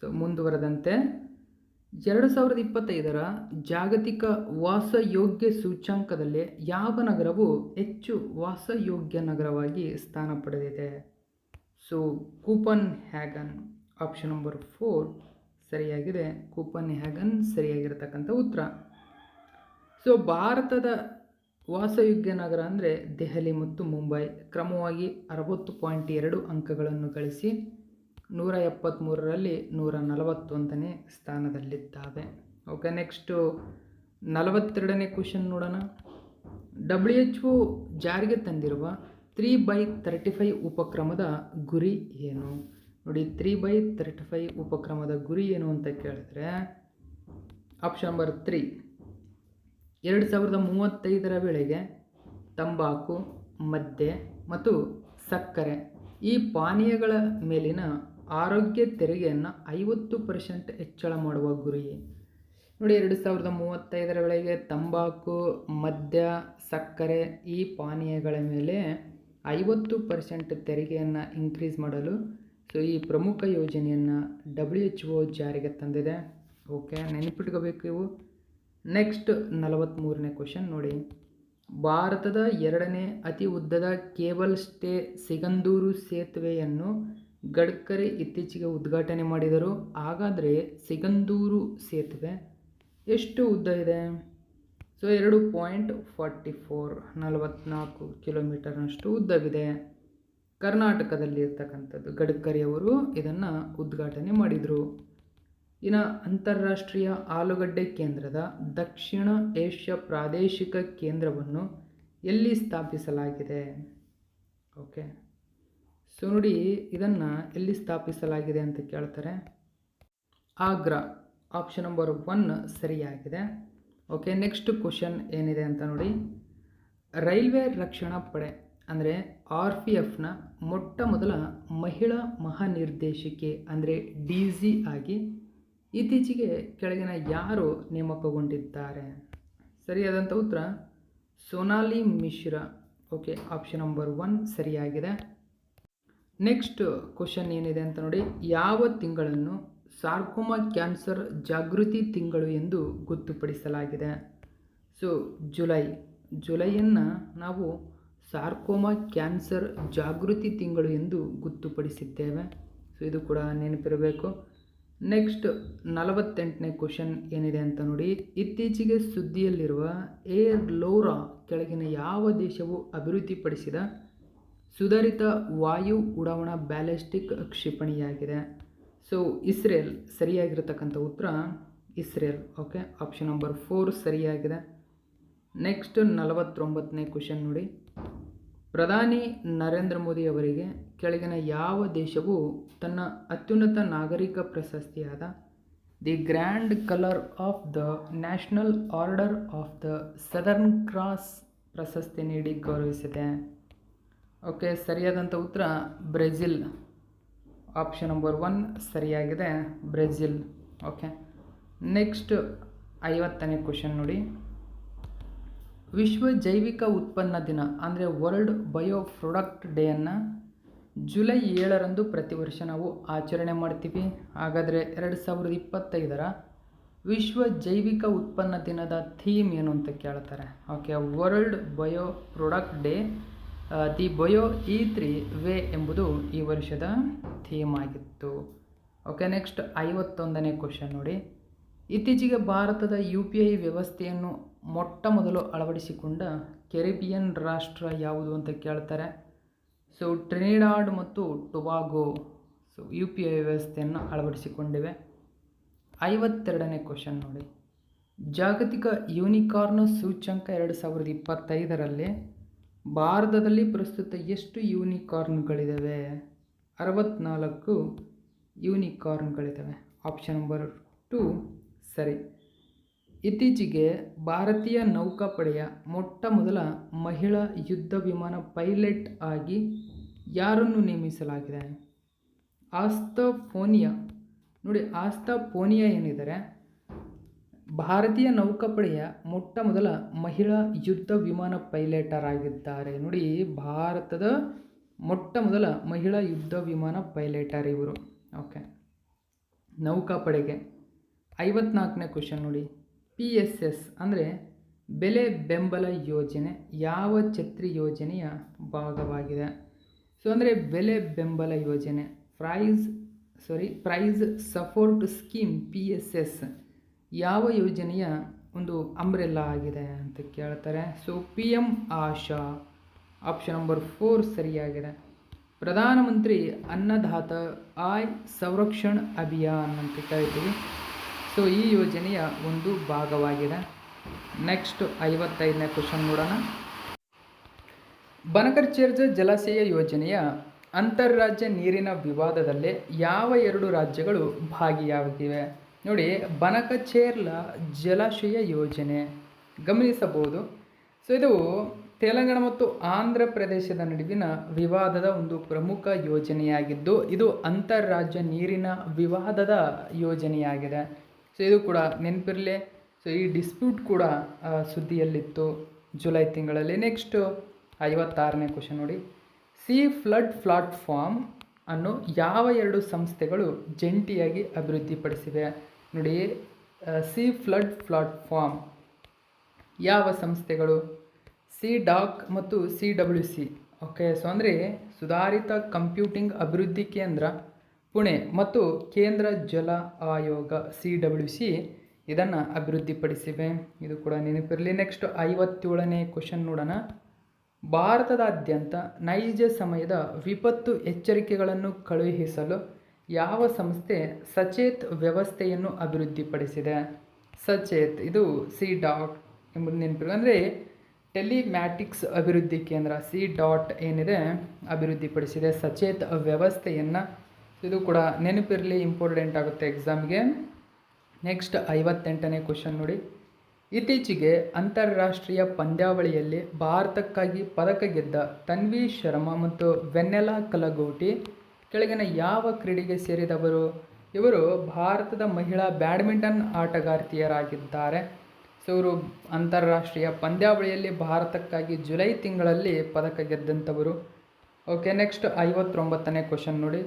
ಸೊ ಮುಂದುವರೆದಂತೆ 2025ರ ಜಾಗತಿಕ ವಾಸಯೋಗ್ಯ ಸೂಚ್ಯಂಕದಲ್ಲಿ ಯಾವ ನಗರವು ಹೆಚ್ಚು ವಾಸಯೋಗ್ಯ ನಗರವಾಗಿ ಸ್ಥಾನ ಪಡೆದಿದೆ? So coupon Hagan. Option number 4 ಸರಿಯಾಗಿದೆ, ಕೂಪನ್ ಹ್ಯಾಗನ್ ಸರಿಯಾಗಿರ್ತಕ್ಕಂಥ ಉತ್ತರ. ಸೊ ಭಾರತದ ವಾಸಯೋಗ್ಯ ನಗರ ಅಂದರೆ ದೆಹಲಿ ಮತ್ತು ಮುಂಬೈ ಕ್ರಮವಾಗಿ 60.2 ಅಂಕಗಳನ್ನು ಗಳಿಸಿ 173ರಲ್ಲಿ 141ನೇ ಸ್ಥಾನದಲ್ಲಿದ್ದಾವೆ. ಓಕೆ, ನೆಕ್ಸ್ಟು 42ನೇ ಕ್ವೆಶನ್ ನೋಡೋಣ. WHO ಜಾರಿಗೆ ತಂದಿರುವ 3/35 ಉಪಕ್ರಮದ ಗುರಿ ಏನು? ನೋಡಿ, 3/35 ಉಪಕ್ರಮದ ಗುರಿ ಏನು ಅಂತ ಕೇಳಿದ್ರೆ ಆಪ್ಷನ್ ನಂಬರ್ 3, 2035ರ ವೇಳೆಗೆ ತಂಬಾಕು, ಮದ್ಯ ಮತ್ತು ಸಕ್ಕರೆ ಈ ಪಾನೀಯಗಳ ಮೇಲಿನ ಆರೋಗ್ಯ ತೆರಿಗೆಯನ್ನು 50% ಹೆಚ್ಚಳ ಮಾಡುವ ಗುರಿ. ನೋಡಿ, 2035ರ ವೇಳೆಗೆ ತಂಬಾಕು, ಮದ್ಯ, ಸಕ್ಕರೆ ಈ ಪಾನೀಯಗಳ ಮೇಲೆ 50% ತೆರಿಗೆಯನ್ನು ಇನ್ಕ್ರೀಸ್ ಮಾಡಲು ಈ ಪ್ರಮುಖ ಯೋಜನೆಯನ್ನು WHO ಜಾರಿಗೆ ತಂದಿದೆ. ಓಕೆ, ನೆನಪಿಟ್ಕೋಬೇಕು ಇವು. ನೆಕ್ಸ್ಟ್ 43ನೇ ಕ್ವೆಶನ್ ನೋಡಿ. ಭಾರತದ 2ನೇ ಅತಿ ಉದ್ದದ ಕೇಬಲ್ ಸ್ಟೇ ಸಿಗಂದೂರು ಸೇತುವೆಯನ್ನು ಗಡ್ಕರಿ ಇತ್ತೀಚೆಗೆ ಉದ್ಘಾಟನೆ ಮಾಡಿದರು. ಹಾಗಾದರೆ ಸಿಗಂದೂರು ಸೇತುವೆ ಎಷ್ಟು ಉದ್ದ ಇದೆ? 2.44 ಕಿಲೋಮೀಟರ್ನಷ್ಟು ಉದ್ದವಿದೆ. ಕರ್ನಾಟಕದಲ್ಲಿ ಇರ್ತಕ್ಕಂಥದ್ದು. ಗಡ್ಕರಿ ಅವರು ಇದನ್ನು ಉದ್ಘಾಟನೆ ಮಾಡಿದರು. ಇನ್ನು ಅಂತಾರಾಷ್ಟ್ರೀಯ ಆಲೂಗಡ್ಡೆ ಕೇಂದ್ರದ ದಕ್ಷಿಣ ಏಷ್ಯಾ ಪ್ರಾದೇಶಿಕ ಕೇಂದ್ರವನ್ನು ಎಲ್ಲಿ ಸ್ಥಾಪಿಸಲಾಗಿದೆ? ಓಕೆ, ನೋಡಿ, ಇದನ್ನು ಎಲ್ಲಿ ಸ್ಥಾಪಿಸಲಾಗಿದೆ ಅಂತ ಕೇಳ್ತಾರೆ. ಆಗ್ರಾ, ಆಪ್ಷನ್ ನಂಬರ್ 1 ಸರಿಯಾಗಿದೆ. ಓಕೆ, ನೆಕ್ಸ್ಟ್ ಕ್ವೆಶನ್ ಏನಿದೆ ಅಂತ ನೋಡಿ. ರೈಲ್ವೆ ರಕ್ಷಣಾ ಪಡೆ ಅಂದರೆ RPFನ ಮೊಟ್ಟ ಮೊದಲ ಮಹಿಳಾ ಮಹಾನಿರ್ದೇಶಕಿ ಅಂದರೆ DG ಆಗಿ ಇತ್ತೀಚೆಗೆ ಕೆಳಗಿನ ಯಾರು ನೇಮಕಗೊಂಡಿದ್ದಾರೆ? ಸರಿಯಾದಂಥ ಉತ್ತರ Sonali Mishra. Okay, option number 1 ಸರಿಯಾಗಿದೆ. ನೆಕ್ಸ್ಟ್ ಕ್ವೆಶನ್ ಏನಿದೆ ಅಂತ ನೋಡಿ. ಯಾವ ತಿಂಗಳನ್ನು ಸಾರ್ಕೋಮಾ ಕ್ಯಾನ್ಸರ್ ಜಾಗೃತಿ ತಿಂಗಳು ಎಂದು ಗೊತ್ತುಪಡಿಸಲಾಗಿದೆ? ಜುಲೈಯನ್ನು ನಾವು ಸಾರ್ಕೋಮಾ ಕ್ಯಾನ್ಸರ್ ಜಾಗೃತಿ ತಿಂಗಳು ಎಂದು ಗೊತ್ತುಪಡಿಸಿದ್ದೇವೆ. ಇದು ಕೂಡ ನೆನಪಿರಬೇಕು. ನೆಕ್ಸ್ಟ್ 48ನೇ ಕ್ವೆಶನ್ ಏನಿದೆ ಅಂತ ನೋಡಿ. ಇತ್ತೀಚೆಗೆ ಸುದ್ದಿಯಲ್ಲಿರುವ ಏರ್ ಲೋರಾ ಕೆಳಗಿನ ಯಾವ ದೇಶವು ಅಭಿವೃದ್ಧಿಪಡಿಸಿದ ಸುಧಾರಿತ ವಾಯು ಉಡಾವಣಾ ಬ್ಯಾಲಿಸ್ಟಿಕ್ ಕ್ಷಿಪಣಿಯಾಗಿದೆ? ಇಸ್ರೇಲ್ ಸರಿಯಾಗಿರತಕ್ಕಂಥ ಉತ್ತರ ಇಸ್ರೇಲ್. ಓಕೆ, ಆಪ್ಷನ್ ನಂಬರ್ 4 ಸರಿಯಾಗಿದೆ. ನೆಕ್ಸ್ಟ್ 49ನೇ ಕ್ವೆಶನ್ ನೋಡಿ. ಪ್ರಧಾನಿ ನರೇಂದ್ರ ಮೋದಿ ಅವರಿಗೆ ಕೆಳಗಿನ ಯಾವ ದೇಶವು ತನ್ನ ಅತ್ಯುನ್ನತ ನಾಗರಿಕ ಪ್ರಶಸ್ತಿಯಾದ the Grand Collar of the National Order of the Southern Cross ಪ್ರಶಸ್ತಿ ನೀಡಿ ಗೌರವಿಸಿದೆ? ಓಕೆ, ಸರಿಯಾದಂಥ ಉತ್ತರ ಬ್ರೆಜಿಲ್. ಆಪ್ಷನ್ ನಂಬರ್ 1 ಸರಿಯಾಗಿದೆ, ಬ್ರೆಜಿಲ್. ಓಕೆ, ನೆಕ್ಸ್ಟ್ 50ನೇ ಕ್ವೆಶನ್ ನೋಡಿ. ವಿಶ್ವ ಜೈವಿಕ ಉತ್ಪನ್ನ ದಿನ ಅಂದರೆ ವರ್ಲ್ಡ್ ಬಯೋ ಪ್ರಾಡಕ್ಟ್ ಡೇಯನ್ನು ಜುಲೈ 7ರಂದು ಪ್ರತಿ ವರ್ಷ ನಾವು ಆಚರಣೆ ಮಾಡ್ತೀವಿ. ಹಾಗಾದರೆ 2025ರ ವಿಶ್ವ ಜೈವಿಕ ಉತ್ಪನ್ನ ದಿನದ ಥೀಮ್ ಏನು ಅಂತ ಕೇಳ್ತಾರೆ. Okay, world bio product day the bio E3 way ಎಂಬುದು ಈ ವರ್ಷದ ಥೀಮ್ ಆಗಿತ್ತು. ಓಕೆ, ನೆಕ್ಸ್ಟ್ 51ನೇ ಕ್ವೆಶನ್ ನೋಡಿ. ಇತ್ತೀಚೆಗೆ ಭಾರತದ UPI ವ್ಯವಸ್ಥೆಯನ್ನು ಮೊಟ್ಟ ಮೊದಲು ಅಳವಡಿಸಿಕೊಂಡ ಕೆರಿಬಿಯನ್ ರಾಷ್ಟ್ರ ಯಾವುದು ಅಂತ ಕೇಳ್ತಾರೆ. ಟ್ರಿನಿಡಾಡ್ ಮತ್ತು ಟೊಬಾಗೊ UPI ವ್ಯವಸ್ಥೆಯನ್ನು ಅಳವಡಿಸಿಕೊಂಡಿವೆ. 52ನೇ ಕ್ವೆಶನ್ ನೋಡಿ. ಜಾಗತಿಕ ಯೂನಿಕಾರ್ನ್ ಸೂಚ್ಯಂಕ 2025ರಲ್ಲಿ ಭಾರತದಲ್ಲಿ ಪ್ರಸ್ತುತ ಎಷ್ಟು ಯೂನಿಕಾರ್ನ್ಗಳಿದ್ದಾವೆ? 64 ಯೂನಿಕಾರ್ನ್ಗಳಿದ್ದಾವೆ. ಆಪ್ಷನ್ ನಂಬರ್ 2 ಸರಿ. ಇತ್ತೀಚೆಗೆ ಭಾರತೀಯ ನೌಕಾಪಡೆಯ ಮೊಟ್ಟ ಮೊದಲ ಮಹಿಳಾ ಯುದ್ಧ ವಿಮಾನ ಪೈಲಟ್ ಆಗಿ ಯಾರನ್ನು ನೇಮಿಸಲಾಗಿದೆ? ಆಸ್ತಾ ಪೂನಿಯಾ. ನೋಡಿ, ಆಸ್ತಾ ಪೂನಿಯಾ ಏನಿದ್ದಾರೆ ಭಾರತೀಯ ನೌಕಾಪಡೆಯ ಮೊಟ್ಟ ಮೊದಲ ಮಹಿಳಾ ಯುದ್ಧ ವಿಮಾನ ಪೈಲಟರ್ ಆಗಿದ್ದಾರೆ. ನೋಡಿ, ಭಾರತದ ಮೊಟ್ಟ ಮೊದಲ ಮಹಿಳಾ ಯುದ್ಧ ವಿಮಾನ ಪೈಲಟರ್ ಇವರು. ಓಕೆ, ನೌಕಾಪಡೆಗೆ. 54ನೇ ಕ್ವೆಶನ್ ನೋಡಿ. PSS ಅಂದರೆ ಬೆಲೆ ಬೆಂಬಲ ಯೋಜನೆ ಯಾವ ಛತ್ರಿ ಯೋಜನೆಯ ಭಾಗವಾಗಿದೆ? ಅಂದರೆ ಬೆಲೆ ಬೆಂಬಲ ಯೋಜನೆ ಪ್ರೈಸ್ ಸಪೋರ್ಟ್ ಸ್ಕೀಮ್ PSS ಯಾವ ಯೋಜನೆಯ ಒಂದು ಅಂಬ್ರೆಲ್ಲಾ ಆಗಿದೆ ಅಂತ ಕೇಳ್ತಾರೆ. PM ಆಶಾ. ಆಪ್ಷನ್ ನಂಬರ್ 4 ಸರಿಯಾಗಿದೆ. ಪ್ರಧಾನಮಂತ್ರಿ ಅನ್ನದಾತ ಆಯ್ ಸಂರಕ್ಷಣ್ ಅಭಿಯಾನ್ ಅಂತ ಕರಿತೀವಿ. ಸೊ ಈ ಯೋಜನೆಯ ಒಂದು ಭಾಗವಾಗಿದೆ. ನೆಕ್ಸ್ಟ್ 55ನೇ ಕ್ವಶನ್ ನೋಡೋಣ. ಬನಕಚೇರ್ಜ ಜಲಾಶಯ ಯೋಜನೆಯ ಅಂತಾರಾಜ್ಯ ನೀರಿನ ವಿವಾದದಲ್ಲಿ ಯಾವ ಎರಡು ರಾಜ್ಯಗಳು ಭಾಗಿಯಾಗಿವೆ? ನೋಡಿ, ಬನಕಚೇರ್ಲ ಜಲಾಶಯ ಯೋಜನೆ ಗಮನಿಸಬಹುದು. ಸೊ ಇದು ತೆಲಂಗಾಣ ಮತ್ತು ಆಂಧ್ರ ಪ್ರದೇಶದ ನಡುವಿನ ವಿವಾದದ ಒಂದು ಪ್ರಮುಖ ಯೋಜನೆಯಾಗಿದ್ದು ಇದು ಅಂತಾರಾಜ್ಯ ನೀರಿನ ವಿವಾದದ ಯೋಜನೆಯಾಗಿದೆ. ಸೊ ಇದು ಕೂಡ ನೆನಪಿರಲಿ. ಸೊ ಈ ಡಿಸ್ಪ್ಯೂಟ್ ಕೂಡ ಸುದ್ದಿಯಲ್ಲಿತ್ತು ಜುಲೈ ತಿಂಗಳಲ್ಲಿ. ನೆಕ್ಸ್ಟು 56ನೇ ಕ್ವಶನ್ ನೋಡಿ. ಸಿ ಫ್ಲಡ್ ಪ್ಲಾಟ್ಫಾರ್ಮ್ ಅನ್ನು ಯಾವ ಎರಡು ಸಂಸ್ಥೆಗಳು ಜಂಟಿಯಾಗಿ ಅಭಿವೃದ್ಧಿಪಡಿಸಿವೆ? ನೋಡಿ, ಸಿ ಫ್ಲಡ್ ಪ್ಲಾಟ್ಫಾರ್ಮ್ ಯಾವ ಸಂಸ್ಥೆಗಳು? ಸಿ ಡಾಕ್ ಮತ್ತು CWC. ಓಕೆ, ಸೊ ಅಂದರೆ ಸುಧಾರಿತ ಕಂಪ್ಯೂಟಿಂಗ್ ಅಭಿವೃದ್ಧಿ ಕೇಂದ್ರ ಪುಣೆ ಮತ್ತು ಕೇಂದ್ರ ಜಲ ಆಯೋಗ CWC ಇದನ್ನು ಅಭಿವೃದ್ಧಿಪಡಿಸಿವೆ. ಇದು ಕೂಡ ನೆನಪಿರಲಿ. ನೆಕ್ಸ್ಟ್ 57ನೇ ಕ್ವಶನ್ ನೋಡೋಣ. ಭಾರತದಾದ್ಯಂತ ನೈಜ ಸಮಯದ ವಿಪತ್ತು ಎಚ್ಚರಿಕೆಗಳನ್ನು ಕಳುಹಿಸಲು ಯಾವ ಸಂಸ್ಥೆ ಸಚೇತ್ ವ್ಯವಸ್ಥೆಯನ್ನು ಅಭಿವೃದ್ಧಿಪಡಿಸಿದೆ? ಸಚೇತ್ ಇದು ಸಿ ಡಾಟ್ ಎಂಬುದು ನೆನಪಿರಲಿ. ಅಂದರೆ ಟೆಲಿಮ್ಯಾಟಿಕ್ಸ್ ಅಭಿವೃದ್ಧಿ ಕೇಂದ್ರ ಸಿ ಡಾಟ್ ಏನಿದೆ ಅಭಿವೃದ್ಧಿಪಡಿಸಿದೆ ಸಚೇತ್ ವ್ಯವಸ್ಥೆಯನ್ನು. ಇದು ಕೂಡ ನೆನಪಿರಲಿ, ಇಂಪಾರ್ಟೆಂಟ್ ಆಗುತ್ತೆ ಎಕ್ಸಾಮ್ಗೆ. ನೆಕ್ಸ್ಟ್ 58ನೇ ಕ್ವಶನ್ ನೋಡಿ. ಇತ್ತೀಚೆಗೆ ಅಂತಾರಾಷ್ಟ್ರೀಯ ಪಂದ್ಯಾವಳಿಯಲ್ಲಿ ಭಾರತಕ್ಕಾಗಿ ಪದಕ ಗೆದ್ದ ತನ್ವಿ ಶರ್ಮಾ ಮತ್ತು ವೆನ್ನೆಲಾ ಕಲಗೋಟಿ ಕೆಳಗಿನ ಯಾವ ಕ್ರೀಡೆಗೆ ಸೇರಿದವರು? ಇವರು ಭಾರತದ ಮಹಿಳಾ ಬ್ಯಾಡ್ಮಿಂಟನ್ ಆಟಗಾರ್ತಿಯರಾಗಿದ್ದಾರೆ. ಸೊ ಇವರು ಅಂತಾರಾಷ್ಟ್ರೀಯ ಪಂದ್ಯಾವಳಿಯಲ್ಲಿ ಭಾರತಕ್ಕಾಗಿ ಜುಲೈ ತಿಂಗಳಲ್ಲಿ ಪದಕ ಗೆದ್ದಂಥವರು. ಓಕೆ, ನೆಕ್ಸ್ಟ್ 59ನೇ ಕ್ವಶನ್ ನೋಡಿ.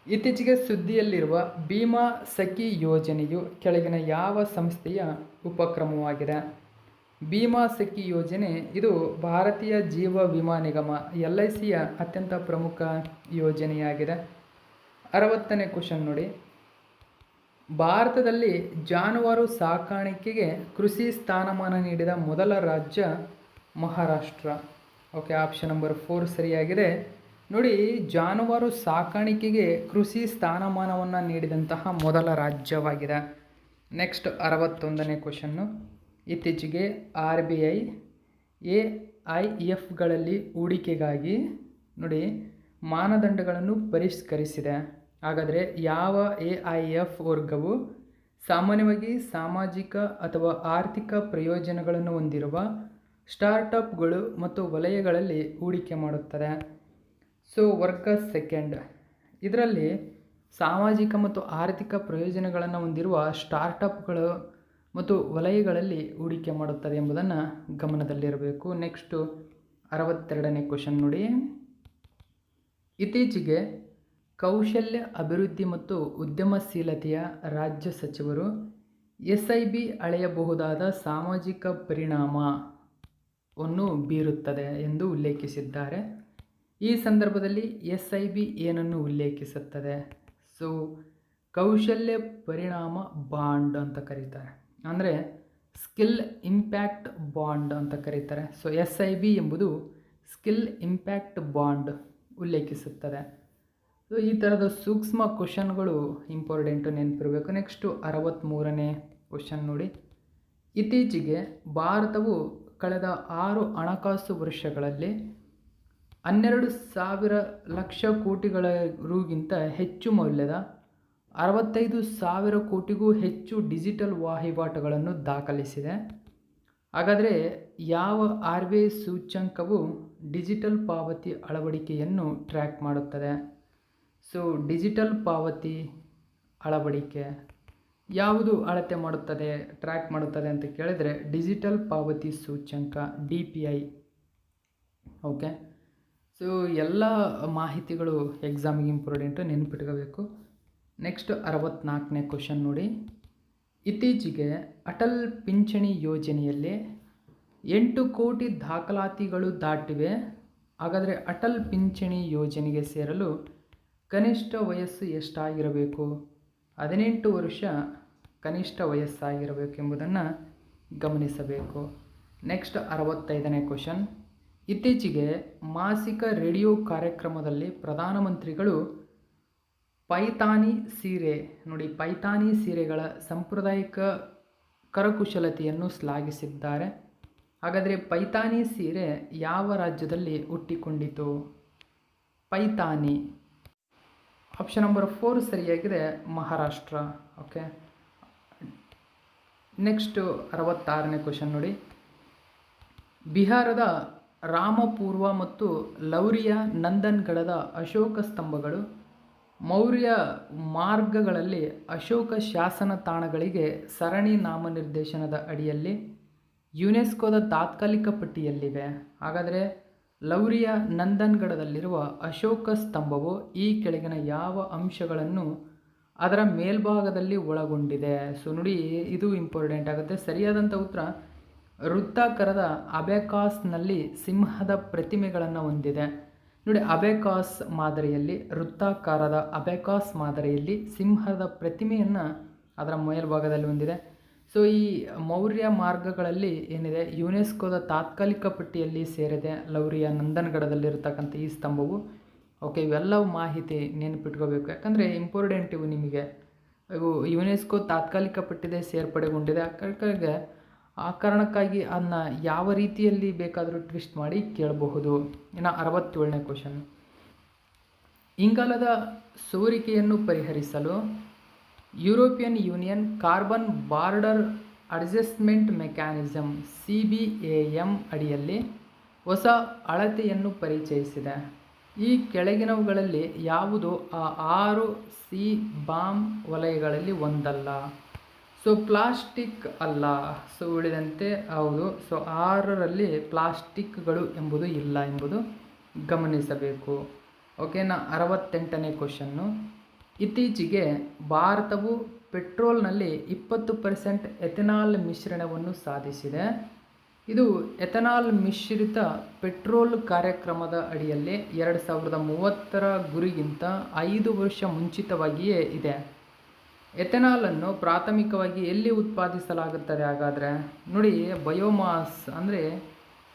ಇತ್ತೀಚೆಗೆ ಸುದ್ದಿಯಲ್ಲಿರುವ ಭೀಮಾ ಸಖಿ ಯೋಜನೆಯು ಕೆಳಗಿನ ಯಾವ ಸಂಸ್ಥೆಯ ಉಪಕ್ರಮವಾಗಿದೆ? ಭೀಮಾ ಸಖಿ ಯೋಜನೆ ಇದು ಭಾರತೀಯ ಜೀವ ವಿಮಾ ನಿಗಮ LICಯ ಅತ್ಯಂತ ಪ್ರಮುಖ ಯೋಜನೆಯಾಗಿದೆ. 60ನೇ ಕ್ವಶನ್ ನೋಡಿ. ಭಾರತದಲ್ಲಿ ಜಾನುವಾರು ಸಾಕಾಣಿಕೆಗೆ ಕೃಷಿ ಸ್ಥಾನಮಾನ ನೀಡಿದ ಮೊದಲ ರಾಜ್ಯ ಮಹಾರಾಷ್ಟ್ರ. ಓಕೆ, ಆಪ್ಷನ್ ನಂಬರ್ 4 ಸರಿಯಾಗಿದೆ. ನೋಡಿ, ಜಾನುವಾರು ಸಾಕಾಣಿಕೆಗೆ ಕೃಷಿ ಸ್ಥಾನಮಾನವನ್ನು ನೀಡಿದಂತಹ ಮೊದಲ ರಾಜ್ಯವಾಗಿದೆ. ನೆಕ್ಸ್ಟ್ 61ನೇ ಕ್ವಶನ್ನು. ಇತ್ತೀಚೆಗೆ RBI AIFಗಳಲ್ಲಿ ಹೂಡಿಕೆಗಾಗಿ ನೋಡಿ ಮಾನದಂಡಗಳನ್ನು ಪರಿಷ್ಕರಿಸಿದೆ. ಹಾಗಾದರೆ ಯಾವ AIF ವರ್ಗವು ಸಾಮಾನ್ಯವಾಗಿ ಸಾಮಾಜಿಕ ಅಥವಾ ಆರ್ಥಿಕ ಪ್ರಯೋಜನಗಳನ್ನು ಹೊಂದಿರುವ ಸ್ಟಾರ್ಟಪ್ಗಳು ಮತ್ತು ವಲಯಗಳಲ್ಲಿ ಹೂಡಿಕೆ ಮಾಡುತ್ತದೆ? ಸೊ ವರ್ಗ ಸೆಕೆಂಡ್. ಇದರಲ್ಲಿ ಸಾಮಾಜಿಕ ಮತ್ತು ಆರ್ಥಿಕ ಪ್ರಯೋಜನಗಳನ್ನು ಹೊಂದಿರುವ ಸ್ಟಾರ್ಟಪ್ಗಳು ಮತ್ತು ವಲಯಗಳಲ್ಲಿ ಹೂಡಿಕೆ ಮಾಡುತ್ತದೆ ಎಂಬುದನ್ನು ಗಮನದಲ್ಲಿರಬೇಕು. ನೆಕ್ಸ್ಟು 62ನೇ ಕ್ವಶನ್ ನೋಡಿ. ಇತ್ತೀಚೆಗೆ ಕೌಶಲ್ಯ ಅಭಿವೃದ್ಧಿ ಮತ್ತು ಉದ್ಯಮಶೀಲತೆಯ ರಾಜ್ಯ ಸಚಿವರು SIB ಅಳೆಯಬಹುದಾದ ಸಾಮಾಜಿಕ ಪರಿಣಾಮವನ್ನು ಬೀರುತ್ತದೆ ಎಂದು ಉಲ್ಲೇಖಿಸಿದ್ದಾರೆ. ಈ ಸಂದರ್ಭದಲ್ಲಿ SIB ಏನನ್ನು ಉಲ್ಲೇಖಿಸುತ್ತದೆ? ಸೊ ಕೌಶಲ್ಯ ಪರಿಣಾಮ ಬಾಂಡ್ ಅಂತ ಕರೀತಾರೆ, ಅಂದರೆ ಸ್ಕಿಲ್ ಇಂಪ್ಯಾಕ್ಟ್ ಬಾಂಡ್ ಅಂತ ಕರೀತಾರೆ. ಸೊ SIB ಎಂಬುದು ಸ್ಕಿಲ್ ಇಂಪ್ಯಾಕ್ಟ್ ಬಾಂಡ್ ಉಲ್ಲೇಖಿಸುತ್ತದೆ. ಸೊ ಈ ಥರದ ಸೂಕ್ಷ್ಮ ಕ್ವಶನ್ಗಳು ಇಂಪಾರ್ಟೆಂಟು, ನೆನಪಿರಬೇಕು. ನೆಕ್ಸ್ಟು 63ನೇ ಕ್ವಶನ್ ನೋಡಿ. ಇತ್ತೀಚೆಗೆ ಭಾರತವು ಕಳೆದ 6 ಹಣಕಾಸು ವರ್ಷಗಳಲ್ಲಿ 12,000 ಲಕ್ಷ ಕೋಟಿಗಳ ರೂಗಿಂತ ಹೆಚ್ಚು ಮೌಲ್ಯದ 65,000 ಕೋಟಿಗೂ ಹೆಚ್ಚು ಡಿಜಿಟಲ್ ವಹಿವಾಟುಗಳನ್ನು ದಾಖಲಿಸಿದೆ. ಹಾಗಾದರೆ ಯಾವ RBI ಸೂಚ್ಯಂಕವು ಡಿಜಿಟಲ್ ಪಾವತಿ ಅಳವಡಿಕೆಯನ್ನು ಟ್ರ್ಯಾಕ್ ಮಾಡುತ್ತದೆ? ಸೊ ಡಿಜಿಟಲ್ ಪಾವತಿ ಅಳವಡಿಕೆ ಯಾವುದು ಅಳತೆ ಮಾಡುತ್ತದೆ, ಟ್ರ್ಯಾಕ್ ಮಾಡುತ್ತದೆ ಅಂತ ಕೇಳಿದರೆ ಡಿಜಿಟಲ್ ಪಾವತಿ ಸೂಚ್ಯಂಕ DPI. ಓಕೆ, ಸೊ ಎಲ್ಲ ಮಾಹಿತಿಗಳು ಎಕ್ಸಾಮಿಗೆ ಇಂಪಾರ್ಟೆಂಟು, ನೆನಪಿಟ್ಕೋಬೇಕು. ನೆಕ್ಸ್ಟ್ 64ನೇ ಕ್ವಶನ್ ನೋಡಿ. ಇತ್ತೀಚೆಗೆ ಅಟಲ್ ಪಿಂಚಣಿ ಯೋಜನೆಯಲ್ಲಿ 8 ಕೋಟಿ ದಾಖಲಾತಿಗಳು ದಾಟಿವೆ. ಹಾಗಾದರೆ ಅಟಲ್ ಪಿಂಚಣಿ ಯೋಜನೆಗೆ ಸೇರಲು ಕನಿಷ್ಠ ವಯಸ್ಸು ಎಷ್ಟಾಗಿರಬೇಕು? 18 ವರ್ಷ ಕನಿಷ್ಠ ವಯಸ್ಸಾಗಿರಬೇಕು ಎಂಬುದನ್ನು ಗಮನಿಸಬೇಕು. ನೆಕ್ಸ್ಟ್ 65ನೇ ಕ್ವಶನ್. ಇತ್ತೀಚೆಗೆ ಮಾಸಿಕ ರೇಡಿಯೋ ಕಾರ್ಯಕ್ರಮದಲ್ಲಿ ಪ್ರಧಾನಮಂತ್ರಿಗಳು ಪೈತಾನಿ ಸೀರೆ ನೋಡಿ ಪೈತಾನಿ ಸೀರೆಗಳ ಸಾಂಪ್ರದಾಯಿಕ ಕರಕುಶಲತೆಯನ್ನು ಶ್ಲಾಘಿಸಿದ್ದಾರೆ. ಹಾಗಾದರೆ ಪೈತಾನಿ ಸೀರೆ ಯಾವ ರಾಜ್ಯದಲ್ಲಿ ಹುಟ್ಟಿಕೊಂಡಿತು? ಪೈತಾನಿ ಆಪ್ಷನ್ ನಂಬರ್ 4 ಸರಿಯಾಗಿದೆ, ಮಹಾರಾಷ್ಟ್ರ. ಓಕೆ, ನೆಕ್ಸ್ಟ್ 66ನೇ ಕ್ವಶನ್ ನೋಡಿ. ಬಿಹಾರದ ರಾಮಪೂರ್ವ ಮತ್ತು ಲೌರಿಯ ನಂದನ್ಗಢದ ಅಶೋಕ ಸ್ತಂಭಗಳು ಮೌರ್ಯ ಮಾರ್ಗಗಳಲ್ಲಿ ಅಶೋಕ ಶಾಸನ ತಾಣಗಳಿಗೆ ಸರಣಿ ನಾಮನಿರ್ದೇಶನದ ಅಡಿಯಲ್ಲಿ ಯುನೆಸ್ಕೋದ ತಾತ್ಕಾಲಿಕ ಪಟ್ಟಿಯಲ್ಲಿವೆ. ಹಾಗಾದರೆ ಲೌರಿಯ ನಂದನ್ಗಢದಲ್ಲಿರುವ ಅಶೋಕ ಸ್ತಂಭವು ಈ ಕೆಳಗಿನ ಯಾವ ಅಂಶಗಳನ್ನು ಅದರ ಮೇಲ್ಭಾಗದಲ್ಲಿ ಒಳಗೊಂಡಿದೆ? ಸೊ ನೋಡಿ, ಇದು ಇಂಪಾರ್ಟೆಂಟ್ ಆಗುತ್ತೆ. ಸರಿಯಾದಂಥ ಉತ್ತರ ವೃತ್ತಾಕಾರದ ಅಬೆಕಾಸ್ನಲ್ಲಿ ಸಿಂಹದ ಪ್ರತಿಮೆಗಳನ್ನು ಹೊಂದಿದೆ. ನೋಡಿ, ಅಬೆಕಾಸ್ ಮಾದರಿಯಲ್ಲಿ ವೃತ್ತಾಕಾರದ ಅಬೆಕಾಸ್ ಮಾದರಿಯಲ್ಲಿ ಸಿಂಹದ ಪ್ರತಿಮೆಯನ್ನು ಅದರ ಮೇಲ್ಭಾಗದಲ್ಲಿ ಹೊಂದಿದೆ. ಸೊ ಈ ಮೌರ್ಯ ಮಾರ್ಗಗಳಲ್ಲಿ ಏನಿದೆ ಯುನೆಸ್ಕೋದ ತಾತ್ಕಾಲಿಕ ಪಟ್ಟಿಯಲ್ಲಿ ಸೇರಿದೆ ಲೌರಿಯ ನಂದನ್ಗಢದಲ್ಲಿರ್ತಕ್ಕಂಥ ಈ ಸ್ತಂಭವು. ಓಕೆ, ಇವೆಲ್ಲವೂ ಮಾಹಿತಿ ನೆನಪಿಟ್ಕೋಬೇಕು, ಯಾಕಂದರೆ ಇಂಪಾರ್ಟೆಂಟ್ ಇವು ನಿಮಗೆ. ಇವು ಯುನೆಸ್ಕೋ ತಾತ್ಕಾಲಿಕ ಪಟ್ಟಿದೆ ಸೇರ್ಪಡೆಗೊಂಡಿದೆ. ಆ ಕಾರಣಕ್ಕಾಗಿ ಅದನ್ನ ಯಾವ ರೀತಿಯಲ್ಲಿ ಬೇಕಾದರೂ ಟ್ವಿಸ್ಟ್ ಮಾಡಿ ಕೇಳಬಹುದು. ಇನ್ನು 67ನೇ ಕ್ವಶನ್. ಇಂಗಾಲದ ಸೋರಿಕೆಯನ್ನು ಪರಿಹರಿಸಲು European union carbon border adjustment mechanism CBAM ಅಡಿಯಲ್ಲಿ ಹೊಸ ಅಳತೆಯನ್ನು ಪರಿಚಯಿಸಿದೆ. ಈ ಕೆಳಗಿನವುಗಳಲ್ಲಿ ಯಾವುದು ಆ 6 CBAM ವಲಯಗಳಲ್ಲಿ ಒಂದಲ್ಲ? ಸೊ ಪ್ಲಾಸ್ಟಿಕ್ ಅಲ್ಲ. ಸೊ ಉಳಿದಂತೆ ಹೌದು. ಸೊ 6ರಲ್ಲಿ ಪ್ಲಾಸ್ಟಿಕ್ಗಳು ಎಂಬುದು ಇಲ್ಲ ಎಂಬುದು ಗಮನಿಸಬೇಕು. ಓಕೆನಾ. 68ನೇ ಕ್ವಶನ್ನು. ಇತ್ತೀಚೆಗೆ ಭಾರತವು ಪೆಟ್ರೋಲ್ನಲ್ಲಿ 20% ಎಥೆನಾಲ್ ಮಿಶ್ರಣವನ್ನು ಸಾಧಿಸಿದೆ. ಇದು ಎಥೆನಾಲ್ ಮಿಶ್ರಿತ ಪೆಟ್ರೋಲ್ ಕಾರ್ಯಕ್ರಮದ ಅಡಿಯಲ್ಲಿ 2030ರ ಗುರಿಗಿಂತ 5 ವರ್ಷ ಮುಂಚಿತವಾಗಿಯೇ ಇದೆ. ಎಥೆನಾಲನ್ನು ಪ್ರಾಥಮಿಕವಾಗಿ ಎಲ್ಲಿ ಉತ್ಪಾದಿಸಲಾಗುತ್ತದೆ? ಹಾಗಾದರೆ ನೋಡಿ, ಬಯೋಮಾಸ್ ಅಂದರೆ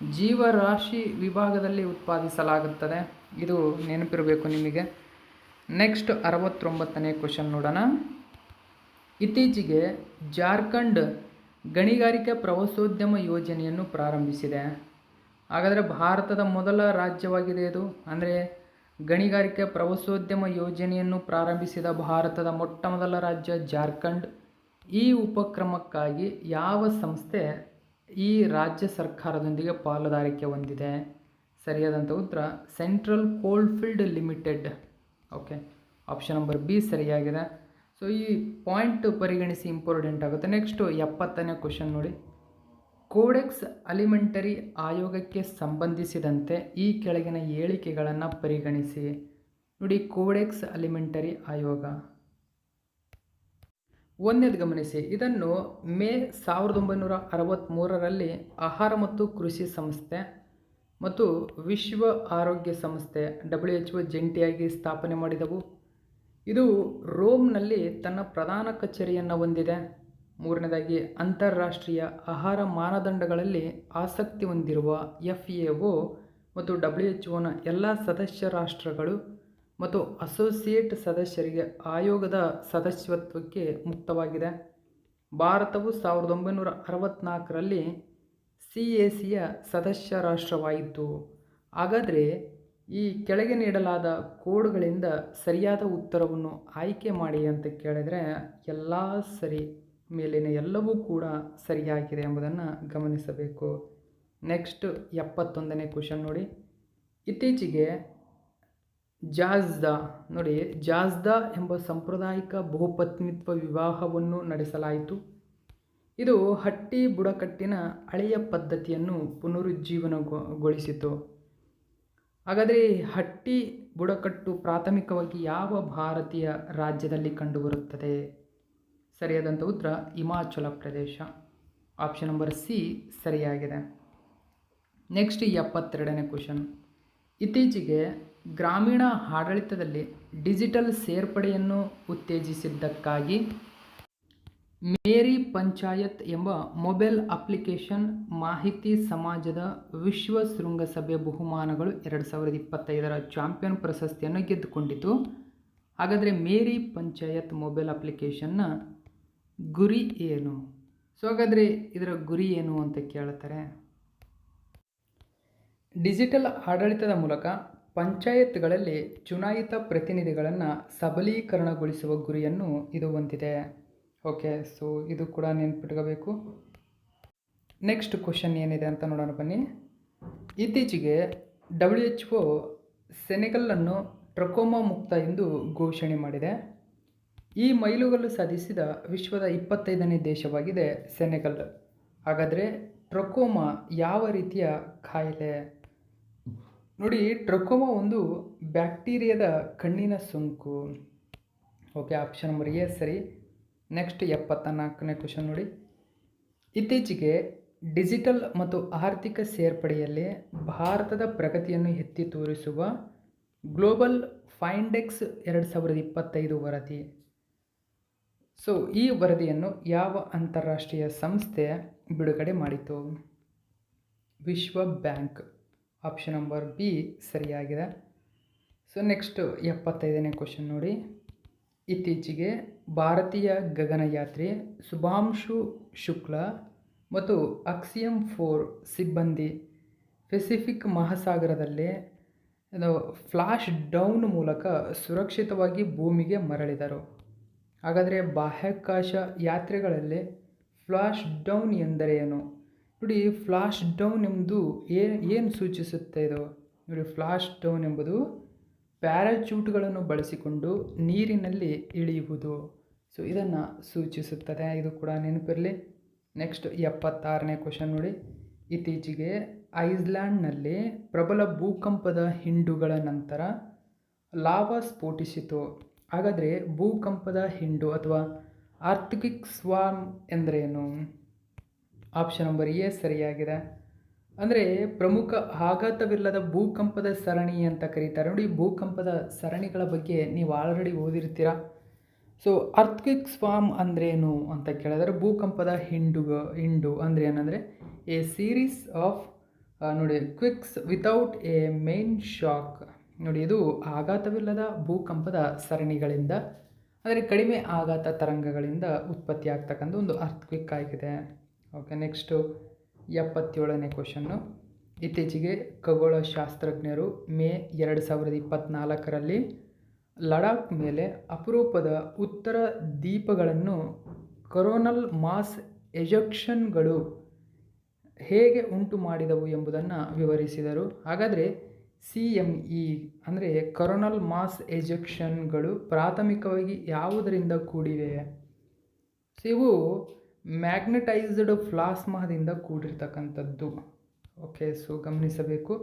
ಜೀವರಾಶಿ ವಿಭಾಗದಲ್ಲಿ ಉತ್ಪಾದಿಸಲಾಗುತ್ತದೆ. ಇದು ನೆನಪಿರಬೇಕು ನಿಮಗೆ. ನೆಕ್ಸ್ಟ್ 69ನೇ ಕ್ವಶನ್ ನೋಡೋಣ. ಇತ್ತೀಚೆಗೆ ಜಾರ್ಖಂಡ್ ಗಣಿಗಾರಿಕೆ ಪ್ರವಾಸೋದ್ಯಮ ಯೋಜನೆಯನ್ನು ಪ್ರಾರಂಭಿಸಿದೆ. ಹಾಗಾದರೆ ಭಾರತದ ಮೊದಲ ರಾಜ್ಯವಾಗಿದೆ ಇದು. ಅಂದರೆ ಗಣಿಗಾರಿಕೆ ಪ್ರವಾಸೋದ್ಯಮ ಯೋಜನೆಯನ್ನು ಪ್ರಾರಂಭಿಸಿದ ಭಾರತದ ಮೊಟ್ಟ ಮೊದಲ ರಾಜ್ಯ ಜಾರ್ಖಂಡ್. ಈ ಉಪಕ್ರಮಕ್ಕಾಗಿ ಯಾವ ಸಂಸ್ಥೆ ಈ ರಾಜ್ಯ ಸರ್ಕಾರದೊಂದಿಗೆ ಪಾಲುದಾರಿಕೆ ಹೊಂದಿದೆ? ಸರಿಯಾದಂಥ ಉತ್ತರ central coalfield limited. Okay, option number B ಸರಿಯಾಗಿದೆ. ಸೊ ಈ ಪಾಯಿಂಟ್ ಪರಿಗಣಿಸಿ, ಇಂಪಾರ್ಟೆಂಟ್ ಆಗುತ್ತೆ. ನೆಕ್ಸ್ಟು 70ನೇ ಕ್ವಶನ್ ನೋಡಿ. ಕೋಡೆಕ್ಸ್ ಅಲಿಮೆಂಟರಿ ಆಯೋಗಕ್ಕೆ ಸಂಬಂಧಿಸಿದಂತೆ ಈ ಕೆಳಗಿನ ಹೇಳಿಕೆಗಳನ್ನು ಪರಿಗಣಿಸಿ. ನೋಡಿ, ಕೋಡೆಕ್ಸ್ ಅಲಿಮೆಂಟರಿ ಆಯೋಗ ಒಂದನೇದು ಗಮನಿಸಿ. ಇದನ್ನು ಮೇ 1963ರಲ್ಲಿ ಆಹಾರ ಮತ್ತು ಕೃಷಿ ಸಂಸ್ಥೆ ಮತ್ತು ವಿಶ್ವ ಆರೋಗ್ಯ ಸಂಸ್ಥೆ WHO ಜಂಟಿಯಾಗಿ ಸ್ಥಾಪನೆ ಮಾಡಿದವು. ಇದು ರೋಮ್ನಲ್ಲಿ ತನ್ನ ಪ್ರಧಾನ ಕಚೇರಿಯನ್ನು ಹೊಂದಿದೆ. ಮೂರನೇದಾಗಿ, ಅಂತಾರಾಷ್ಟ್ರೀಯ ಆಹಾರ ಮಾನದಂಡಗಳಲ್ಲಿ ಆಸಕ್ತಿ ಹೊಂದಿರುವ FAO ಮತ್ತು WHOನ ಎಲ್ಲ ಸದಸ್ಯ ರಾಷ್ಟ್ರಗಳು ಮತ್ತು ಅಸೋಸಿಯೇಟ್ ಸದಸ್ಯರಿಗೆ ಆಯೋಗದ ಸದಸ್ಯತ್ವಕ್ಕೆ ಮುಕ್ತವಾಗಿದೆ. ಭಾರತವು 1964ರಲ್ಲಿ CACಯ ಸದಸ್ಯ ರಾಷ್ಟ್ರವಾಯಿತು. ಹಾಗಾದರೆ ಈ ಕೆಳಗೆ ನೀಡಲಾದ ಕೋಡ್ಗಳಿಂದ ಸರಿಯಾದ ಉತ್ತರವನ್ನು ಆಯ್ಕೆ ಮಾಡಿ ಅಂತ ಕೇಳಿದರೆ ಎಲ್ಲ ಸರಿ, ಮೇಲಿನ ಎಲ್ಲವೂ ಕೂಡ ಸರಿಯಾಗಿದೆ ಎಂಬುದನ್ನು ಗಮನಿಸಬೇಕು. ನೆಕ್ಸ್ಟ್ 71ನೇ ಕ್ವಶನ್ ನೋಡಿ. ಇತ್ತೀಚೆಗೆ ಜಾಜ್ದಾ ಎಂಬ ಸಾಂಪ್ರದಾಯಿಕ ಬಹುಪತ್ನಿತ್ವ ವಿವಾಹವನ್ನು ನಡೆಸಲಾಯಿತು. ಇದು ಹಟ್ಟಿ ಬುಡಕಟ್ಟಿನ ಹಳೆಯ ಪದ್ಧತಿಯನ್ನು ಪುನರುಜ್ಜೀವನಗೊಳಿಸಿತು. ಹಾಗಾದರೆ ಹಟ್ಟಿ ಬುಡಕಟ್ಟು ಪ್ರಾಥಮಿಕವಾಗಿ ಯಾವ ಭಾರತೀಯ ರಾಜ್ಯದಲ್ಲಿ ಕಂಡುಬರುತ್ತದೆ? ಸರಿಯಾದಂಥ ಉತ್ತರ Himachal Pradesh. Option number C ಸರಿಯಾಗಿದೆ. ನೆಕ್ಸ್ಟ್ 72ನೇ ಕ್ವಶನ್. ಇತ್ತೀಚೆಗೆ ಗ್ರಾಮೀಣ ಆಡಳಿತದಲ್ಲಿ ಡಿಜಿಟಲ್ ಸೇರ್ಪಡೆಯನ್ನು ಉತ್ತೇಜಿಸಿದ್ದಕ್ಕಾಗಿ ಮೇರಿ ಪಂಚಾಯತ್ ಎಂಬ ಮೊಬೈಲ್ ಅಪ್ಲಿಕೇಶನ್ ಮಾಹಿತಿ ಸಮಾಜದ ವಿಶ್ವ ಶೃಂಗಸಭೆ ಬಹುಮಾನಗಳು 2025ರ ಚಾಂಪಿಯನ್ ಪ್ರಶಸ್ತಿಯನ್ನು ಗೆದ್ದುಕೊಂಡಿತು. ಹಾಗಾದರೆ ಮೇರಿ ಪಂಚಾಯತ್ ಮೊಬೈಲ್ ಅಪ್ಲಿಕೇಶನ್ನ ಗುರಿ ಏನು? ಸೊ ಹಾಗಾದರೆ ಇದರ ಗುರಿ ಏನು ಅಂತ ಕೇಳ್ತಾರೆ. ಡಿಜಿಟಲ್ ಆಡಳಿತದ ಮೂಲಕ ಪಂಚಾಯತ್ಗಳಲ್ಲಿ ಚುನಾಯಿತ ಪ್ರತಿನಿಧಿಗಳನ್ನು ಸಬಲೀಕರಣಗೊಳಿಸುವ ಗುರಿಯನ್ನು ಇದು ಹೊಂದಿದೆ. ಓಕೆ, ಸೊ ಇದು ಕೂಡ ನೆನ್ಪಿಟ್ಕೋಬೇಕು. ನೆಕ್ಸ್ಟ್ ಕ್ವಶನ್ ಏನಿದೆ ಅಂತ ನೋಡೋಣ ಬನ್ನಿ. ಇತ್ತೀಚೆಗೆ WHO ಸೆನೆಗಲನ್ನು ಟ್ರಕೋಮಾ ಮುಕ್ತ ಎಂದು ಘೋಷಣೆ ಮಾಡಿದೆ. ಈ ಮೈಲುಗಲ್ಲು ಸಾಧಿಸಿದ ವಿಶ್ವದ 25ನೇ ದೇಶವಾಗಿದೆ ಸೆನೆಗಲ್. ಹಾಗಾದರೆ ಟ್ರಕೋಮಾ ಯಾವ ರೀತಿಯ ಕಾಯಿಲೆ? ನೋಡಿ, ಟ್ರಕೋಮಾ ಒಂದು ಬ್ಯಾಕ್ಟೀರಿಯಾದ ಕಣ್ಣಿನ ಸೋಂಕು. ಓಕೆ, ಆಪ್ಷನ್ ನಂಬರ್ ಎ ಸರಿ. ನೆಕ್ಸ್ಟ್ 74ನೇ ಕ್ವಶನ್ ನೋಡಿ. ಇತ್ತೀಚೆಗೆ ಡಿಜಿಟಲ್ ಮತ್ತು ಆರ್ಥಿಕ ಸೇರ್ಪಡೆಯಲ್ಲಿ ಭಾರತದ ಪ್ರಗತಿಯನ್ನು ಎತ್ತಿ ತೋರಿಸುವ ಗ್ಲೋಬಲ್ ಫೈಂಡೆಕ್ಸ್ 2025 ವರದಿ. ಸೊ ಈ ವರದಿಯನ್ನು ಯಾವ ಅಂತಾರಾಷ್ಟ್ರೀಯ ಸಂಸ್ಥೆ ಬಿಡುಗಡೆ ಮಾಡಿತು? ವಿಶ್ವ ಬ್ಯಾಂಕ್. ಆಪ್ಷನ್ ನಂಬರ್ ಬಿ ಸರಿಯಾಗಿದೆ. ಸೊ ನೆಕ್ಸ್ಟ್ 75ನೇ ಕ್ವಶನ್ ನೋಡಿ. ಇತ್ತೀಚೆಗೆ ಭಾರತೀಯ ಗಗನಯಾತ್ರಿ ಶುಭಾಂಶು ಶುಕ್ಲಾ ಮತ್ತು ಅಕ್ಸಿಯಂ 4 ಸಿಬ್ಬಂದಿ ಪೆಸಿಫಿಕ್ ಮಹಾಸಾಗರದಲ್ಲಿ ಫ್ಲಾಶ್ ಡೌನ್ ಮೂಲಕ ಸುರಕ್ಷಿತವಾಗಿ ಭೂಮಿಗೆ ಮರಳಿದರು. ಹಾಗಾದರೆ ಬಾಹ್ಯಾಕಾಶ ಯಾತ್ರೆಗಳಲ್ಲಿ ಫ್ಲಾಶ್ ಡೌನ್ ಎಂದರೆ ಏನು? ನೋಡಿ, ಫ್ಲಾಶ್ ಡೌನ್ ಎಂಬುದು ಏನು ಸೂಚಿಸುತ್ತೆ ಇದು? ನೋಡಿ, ಫ್ಲಾಶ್ ಡೌನ್ ಎಂಬುದು ಪ್ಯಾರಾಚೂಟ್ಗಳನ್ನು ಬಳಸಿಕೊಂಡು ನೀರಿನಲ್ಲಿ ಇಳಿಯುವುದು. ಸೊ ಇದನ್ನು ಸೂಚಿಸುತ್ತದೆ. ಇದು ಕೂಡ ನೆನಪಿರಲಿ. ನೆಕ್ಸ್ಟ್ 76ನೇ ಕ್ವಶನ್ ನೋಡಿ. ಇತ್ತೀಚೆಗೆ ಐಸ್ಲ್ಯಾಂಡ್ನಲ್ಲಿ ಪ್ರಬಲ ಭೂಕಂಪದ ಹಿಂಡುಗಳ ನಂತರ ಲಾವಾ ಸ್ಫೋಟಿಸಿತು. ಹಾಗಾದರೆ ಭೂಕಂಪದ ಹಿಂಡು ಅಥವಾ ಆರ್ಥ್ಕ್ವಿಕ್ ಸ್ವಾರ್ಮ್ ಎಂದರೇನು? ಆಪ್ಷನ್ ನಂಬರ್ ಎ ಸರಿಯಾಗಿದೆ. ಅಂದರೆ ಪ್ರಮುಖ ಆಘಾತವಿಲ್ಲದ ಭೂಕಂಪದ ಸರಣಿ ಅಂತ ಕರೀತಾರೆ. ನೋಡಿ, ಭೂಕಂಪದ ಸರಣಿಗಳ ಬಗ್ಗೆ ನೀವು ಆಲ್ರೆಡಿ ಓದಿರ್ತೀರ. ಸೊ ಅರ್ಥ್ಕ್ವಿಕ್ ಸ್ವಾರ್ಮ್ ಅಂದ್ರೇನು ಅಂತ ಕೇಳಿದರೆ ಭೂಕಂಪದ ಹಿಂಡು ಅಂದರೆ ಏನಂದರೆ ಎ ಸೀರೀಸ್ ಆಫ್ ನೋಡಿ ಕ್ವಿಕ್ಸ್ ವಿತೌಟ್ ಎ ಮೇನ್ ಶಾಕ್. ನೋಡಿ, ಇದು ಆಘಾತವಿಲ್ಲದ ಭೂಕಂಪದ ಸರಣಿಗಳಿಂದ ಅಂದರೆ ಕಡಿಮೆ ಆಘಾತ ತರಂಗಗಳಿಂದ ಉತ್ಪತ್ತಿ ಆಗ್ತಕ್ಕಂಥ ಒಂದು ಅರ್ಥ್ಕ್ವಿಕ್ ಆಗಿದೆ. ಓಕೆ, ನೆಕ್ಸ್ಟು 77ನೇ ಕ್ವಶನ್ನು. ಇತ್ತೀಚೆಗೆ ಖಗೋಳಶಾಸ್ತ್ರಜ್ಞರು ಮೇ 2024ರಲ್ಲಿ ಲಡಾಖ್ ಮೇಲೆ ಅಪರೂಪದ ಉತ್ತರ ದೀಪಗಳನ್ನು ಕೊರೋನಲ್ ಮಾಸ್ ಎಜೆಕ್ಷನ್ಗಳು ಹೇಗೆ ಉಂಟು ಮಾಡಿದವು ಎಂಬುದನ್ನು ವಿವರಿಸಿದರು. ಹಾಗಾದರೆ CME ಅಂದರೆ ಕೊರೋನಲ್ ಮಾಸ್ ಎಜೆಕ್ಷನ್ಗಳು ಪ್ರಾಥಮಿಕವಾಗಿ ಯಾವುದರಿಂದ ಕೂಡಿವೆ? ಸೊ ಇವು ಮ್ಯಾಗ್ನೆಟೈಸ್ಡ್ ಪ್ಲಾಸ್ಮಾದಿಂದ ಕೂಡಿರ್ತಕ್ಕಂಥದ್ದು. ಓಕೆ, ಸೊ ಗಮನಿಸಬೇಕು.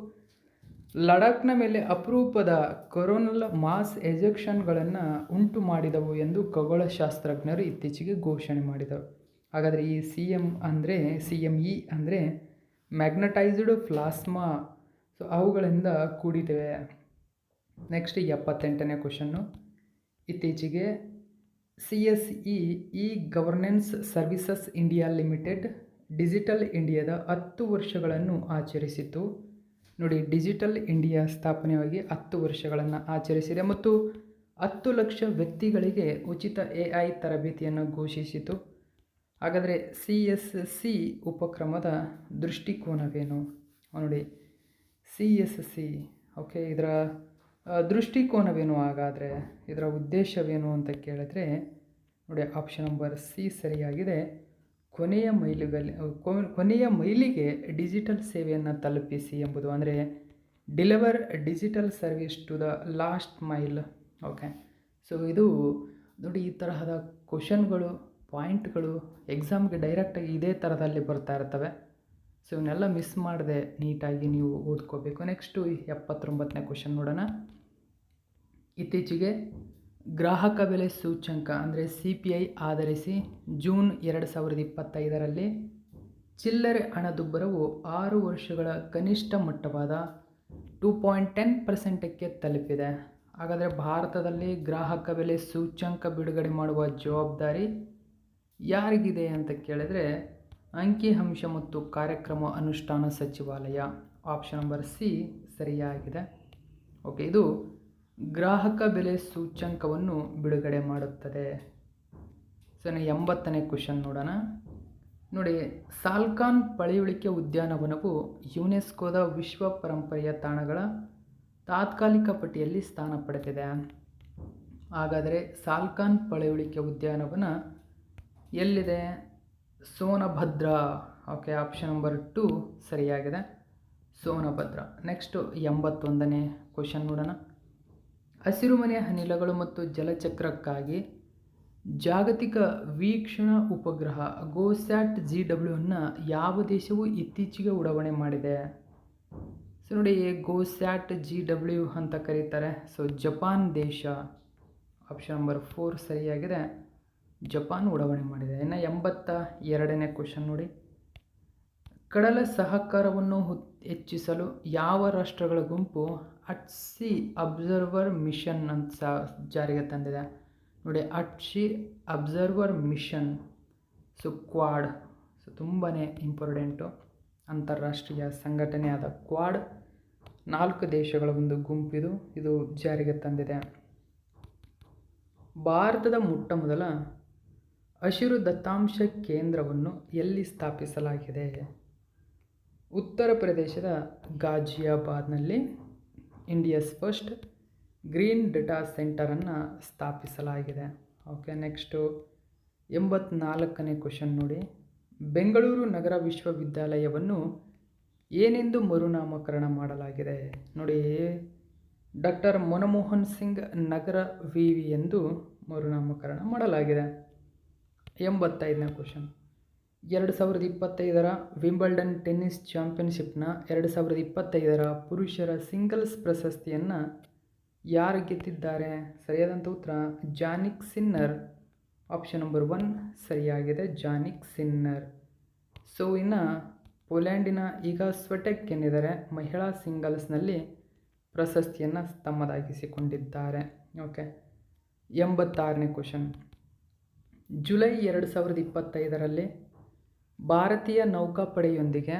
ಲಡಾಖ್ನ ಮೇಲೆ ಅಪರೂಪದ ಕೊರೋನಲ್ ಮಾಸ್ ಎಜೆಕ್ಷನ್ಗಳನ್ನು ಉಂಟು ಮಾಡಿದವು ಎಂದು ಖಗೋಳಶಾಸ್ತ್ರಜ್ಞರು ಇತ್ತೀಚೆಗೆ ಘೋಷಣೆ ಮಾಡಿದರು. ಹಾಗಾದರೆ ಈ CME ಅಂದರೆ ಮ್ಯಾಗ್ನೆಟೈಸ್ಡ್ ಪ್ಲಾಸ್ಮಾ. ಸೊ ಅವುಗಳಿಂದ ಕೂಡಿದ್ದೇವೆ. ನೆಕ್ಸ್ಟ್ 78ನೇ ಕ್ವಶನ್ನು. ಇತ್ತೀಚೆಗೆ CSE governance services India limited digital ಇಂಡಿಯಾದ 10 ವರ್ಷಗಳನ್ನು ಆಚರಿಸಿತು. ನೋಡಿ, ಡಿಜಿಟಲ್ ಇಂಡಿಯಾ ಸ್ಥಾಪನೆಯಾಗಿ 10 ವರ್ಷಗಳನ್ನು ಆಚರಿಸಿದೆ ಮತ್ತು 10 ಲಕ್ಷ ವ್ಯಕ್ತಿಗಳಿಗೆ ಉಚಿತ AI ತರಬೇತಿಯನ್ನು ಘೋಷಿಸಿತು. ಹಾಗಾದರೆ CSC ಉಪಕ್ರಮದ ದೃಷ್ಟಿಕೋನವೇನು? ನೋಡಿ, CSC ಓಕೆ, ಇದರ ದೃಷ್ಟಿಕೋನವೇನು? ಹಾಗಾದರೆ ಇದರ ಉದ್ದೇಶವೇನು ಅಂತ ಕೇಳಿದ್ರೆ ನೋಡಿ, ಆಪ್ಷನ್ ನಂಬರ್ ಸಿ ಸರಿಯಾಗಿದೆ. ಕೊನೆಯ ಮೈಲಿಗೆ ಡಿಜಿಟಲ್ ಸೇವೆಯನ್ನು ತಲುಪಿಸಿ ಎಂಬುದು. ಅಂದರೆ deliver digital service to the last mile. Okay, so ಇದು ನೋಡಿ, ಈ ತರಹದ ಕ್ವಶನ್ಗಳು ಪಾಯಿಂಟ್ಗಳು ಎಕ್ಸಾಮ್ಗೆ ಡೈರೆಕ್ಟಾಗಿ ಇದೇ ಥರದಲ್ಲಿ ಬರ್ತಾ ಇರ್ತವೆ. ಸೊ ಇವನ್ನೆಲ್ಲ ಮಿಸ್ ಮಾಡದೆ ನೀಟಾಗಿ ನೀವು ಓದ್ಕೋಬೇಕು. ನೆಕ್ಸ್ಟು 79ನೇ ಕ್ವಶನ್ ನೋಡೋಣ. ಇತ್ತೀಚೆಗೆ ಗ್ರಾಹಕ ಬೆಲೆ ಸೂಚ್ಯಂಕ ಅಂದರೆ CPI ಆಧರಿಸಿ ಜೂನ್ 2025ರಲ್ಲಿ ಚಿಲ್ಲರೆ ಹಣದುಬ್ಬರವು 6 ವರ್ಷಗಳ ಕನಿಷ್ಠ ಮಟ್ಟವಾದ 2.10%ಕ್ಕೆ ತಲುಪಿದೆ. ಹಾಗಾದರೆ ಭಾರತದಲ್ಲಿ ಗ್ರಾಹಕ ಬೆಲೆ ಸೂಚ್ಯಂಕ ಬಿಡುಗಡೆ ಮಾಡುವ ಜವಾಬ್ದಾರಿ ಯಾರಿಗಿದೆ ಅಂತ ಕೇಳಿದರೆ ಅಂಕಿಅಂಶ ಮತ್ತು ಕಾರ್ಯಕ್ರಮ ಅನುಷ್ಠಾನ ಸಚಿವಾಲಯ. ಆಪ್ಷನ್ ನಂಬರ್ ಸಿ ಸರಿಯಾಗಿದೆ. ಓಕೆ, ಇದು ಗ್ರಾಹಕ ಬೆಲೆ ಸೂಚ್ಯಂಕವನ್ನು ಬಿಡುಗಡೆ ಮಾಡುತ್ತದೆ. ಸೊ 80ನೇ ಕ್ವೆಶನ್ ನೋಡೋಣ. ನೋಡಿ, ಸಾಲ್ಕಾನ್ ಪಳೆಯುಳಿಕೆ ಉದ್ಯಾನವನವು ಯುನೆಸ್ಕೋದ ವಿಶ್ವ ಪರಂಪರೆಯ ತಾಣಗಳ ತಾತ್ಕಾಲಿಕ ಪಟ್ಟಿಯಲ್ಲಿ ಸ್ಥಾನ ಪಡೆದಿದೆ. ಹಾಗಾದರೆ ಸಾಲ್ಕಾನ್ ಪಳೆಯುಳಿಕೆ ಉದ್ಯಾನವನ ಎಲ್ಲಿದೆ? ಸೋನಭದ್ರ. ಓಕೆ, ಆಪ್ಷನ್ ನಂಬರ್ 2 ಸರಿಯಾಗಿದೆ, ಸೋನಭದ್ರ. ನೆಕ್ಸ್ಟು 81ನೇ ಕ್ವೆಶನ್ ನೋಡೋಣ. ಹಸಿರುಮನೆ ಅನಿಲಗಳು ಮತ್ತು ಜಲಚಕ್ರಕ್ಕಾಗಿ ಜಾಗತಿಕ ವೀಕ್ಷಣಾ ಉಪಗ್ರಹ ಗೋಸ್ಯಾಟ್ GW ಅನ್ನು ಯಾವ ದೇಶವು ಇತ್ತೀಚೆಗೆ ಉಡಾವಣೆ ಮಾಡಿದೆ? ಸೊ ನೋಡಿ, ಗೋಸ್ಯಾಟ್ GW ಅಂತ ಕರೀತಾರೆ. ಸೊ ಜಪಾನ್ ದೇಶ. ಆಪ್ಷನ್ ನಂಬರ್ 4 ಸರಿಯಾಗಿದೆ, ಜಪಾನ್ ಉಡಾವಣೆ ಮಾಡಿದೆ. ಇನ್ನು 82ನೇ ಕ್ವೆಶನ್ ನೋಡಿ. ಕಡಲ ಸಹಕಾರವನ್ನು ಹೆಚ್ಚಿಸಲು ಯಾವ ರಾಷ್ಟ್ರಗಳ ಗುಂಪು ಅಟ್ ಸಿ ಅಬ್ಸರ್ವರ್ ಮಿಷನ್ ಅಂತ ಜಾರಿಗೆ ತಂದಿದೆ? ನೋಡಿ, at sea observer mission. So Quad. So ತುಂಬಾ ಇಂಪಾರ್ಟೆಂಟು. ಅಂತಾರಾಷ್ಟ್ರೀಯ ಸಂಘಟನೆಯಾದ ಕ್ವಾಡ್ 4 ದೇಶಗಳ ಒಂದು ಗುಂಪಿದು. ಇದು ಜಾರಿಗೆ ತಂದಿದೆ. ಭಾರತದ ಮೊಟ್ಟಮೊದಲ ಹಸಿರು ದತ್ತಾಂಶ ಕೇಂದ್ರವನ್ನು ಎಲ್ಲಿ ಸ್ಥಾಪಿಸಲಾಗಿದೆ? ಉತ್ತರ ಪ್ರದೇಶದ ಗಾಜಿಯಾಬಾದ್ನಲ್ಲಿ ಇಂಡಿಯಾಸ್ ಫಸ್ಟ್ ಗ್ರೀನ್ ಡೇಟಾ ಸೆಂಟರನ್ನು ಸ್ಥಾಪಿಸಲಾಗಿದೆ. ಓಕೆ, ನೆಕ್ಸ್ಟು 84ನೇ ಕ್ವೆಶನ್ ನೋಡಿ. ಬೆಂಗಳೂರು ನಗರ ವಿಶ್ವವಿದ್ಯಾಲಯವನ್ನು ಏನೆಂದು ಮರುನಾಮಕರಣ ಮಾಡಲಾಗಿದೆ? ನೋಡಿ, ಡಾಕ್ಟರ್ ಮನಮೋಹನ್ ಸಿಂಗ್ ನಗರ ವಿವಿ ಎಂದು ಮರುನಾಮಕರಣ ಮಾಡಲಾಗಿದೆ. 85ನೇ ಕ್ವೆಶನ್. 2025ರ ವಿಂಬಲ್ಡನ್ ಟೆನ್ನಿಸ್ ಚಾಂಪಿಯನ್ಶಿಪ್ನ 2025ರ ಪುರುಷರ ಸಿಂಗಲ್ಸ್ ಪ್ರಶಸ್ತಿಯನ್ನು ಯಾರು ಗೆದ್ದಿದ್ದಾರೆ? ಸರಿಯಾದಂಥ ಉತ್ತರ ಜಾನಿಕ್ ಸಿನ್ನರ್. ಆಪ್ಷನ್ ನಂಬರ್ 1 ಸರಿಯಾಗಿದೆ, ಜಾನಿಕ್ ಸಿನ್ನರ್. ಸೊ ಇನ್ನು ಪೋಲ್ಯಾಂಡಿನ ಈಗ ಸ್ವೆಟೆಕ್ ಏನಿದ್ದಾರೆ ಮಹಿಳಾ ಸಿಂಗಲ್ಸ್ನಲ್ಲಿ ಪ್ರಶಸ್ತಿಯನ್ನು ತಮ್ಮದಾಗಿಸಿಕೊಂಡಿದ್ದಾರೆ. ಓಕೆ, 86ನೇ ಕ್ವೆಶನ್. ಜುಲೈ 2025ರಲ್ಲಿ ಭಾರತೀಯ ನೌಕಾಪಡೆಯೊಂದಿಗೆ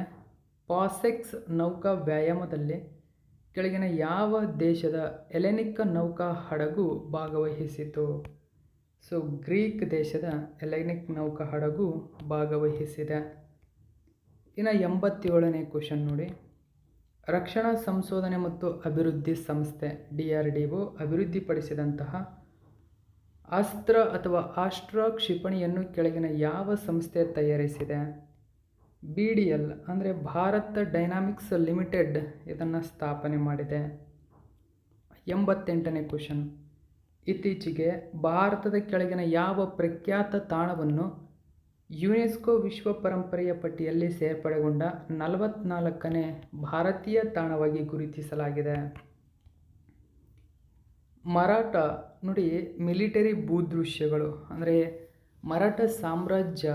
ಪಾಸೆಕ್ಸ್ ನೌಕಾ ವ್ಯಾಯಾಮದಲ್ಲಿ ಕೆಳಗಿನ ಯಾವ ದೇಶದ ಎಲೆನಿಕ್ ನೌಕಾ ಹಡಗು ಭಾಗವಹಿಸಿತು? ಸೊ ಗ್ರೀಕ್ ದೇಶದ ಎಲೆನಿಕ್ ನೌಕಾ ಹಡಗು ಭಾಗವಹಿಸಿದೆ. ಇನ್ನು 87ನೇ ಕ್ವೆಶನ್ ನೋಡಿ. ರಕ್ಷಣಾ ಸಂಶೋಧನೆ ಮತ್ತು ಅಭಿವೃದ್ಧಿ ಸಂಸ್ಥೆ DRDO ಅಭಿವೃದ್ಧಿಪಡಿಸಿದಂತಹ ಅಸ್ತ್ರ ಅಥವಾ ಆಸ್ಟ್ರಾ ಕ್ಷಿಪಣಿಯನ್ನು ಕೆಳಗಿನ ಯಾವ ಸಂಸ್ಥೆ ತಯಾರಿಸಿದೆ? BDL ಅಂದರೆ ಭಾರತ್ ಡೈನಾಮಿಕ್ಸ್ ಲಿಮಿಟೆಡ್ ಇದನ್ನು ಸ್ಥಾಪನೆ ಮಾಡಿದೆ. 88ನೇ ಕ್ವೆಶನ್. ಇತ್ತೀಚೆಗೆ ಭಾರತದ ಕೆಳಗಿನ ಯಾವ ಪ್ರಖ್ಯಾತ ತಾಣವನ್ನು ಯುನೆಸ್ಕೋ ವಿಶ್ವ ಪರಂಪರೆಯ ಪಟ್ಟಿಯಲ್ಲಿ ಸೇರ್ಪಡೆಗೊಂಡ 44ನೇ ಭಾರತೀಯ ತಾಣವಾಗಿ ಗುರುತಿಸಲಾಗಿದೆ? ಮರಾಠ. ನೋಡಿ, ಮಿಲಿಟರಿ ಭೂದೃಶ್ಯಗಳು ಅಂದರೆ ಮರಾಠ ಸಾಮ್ರಾಜ್ಯ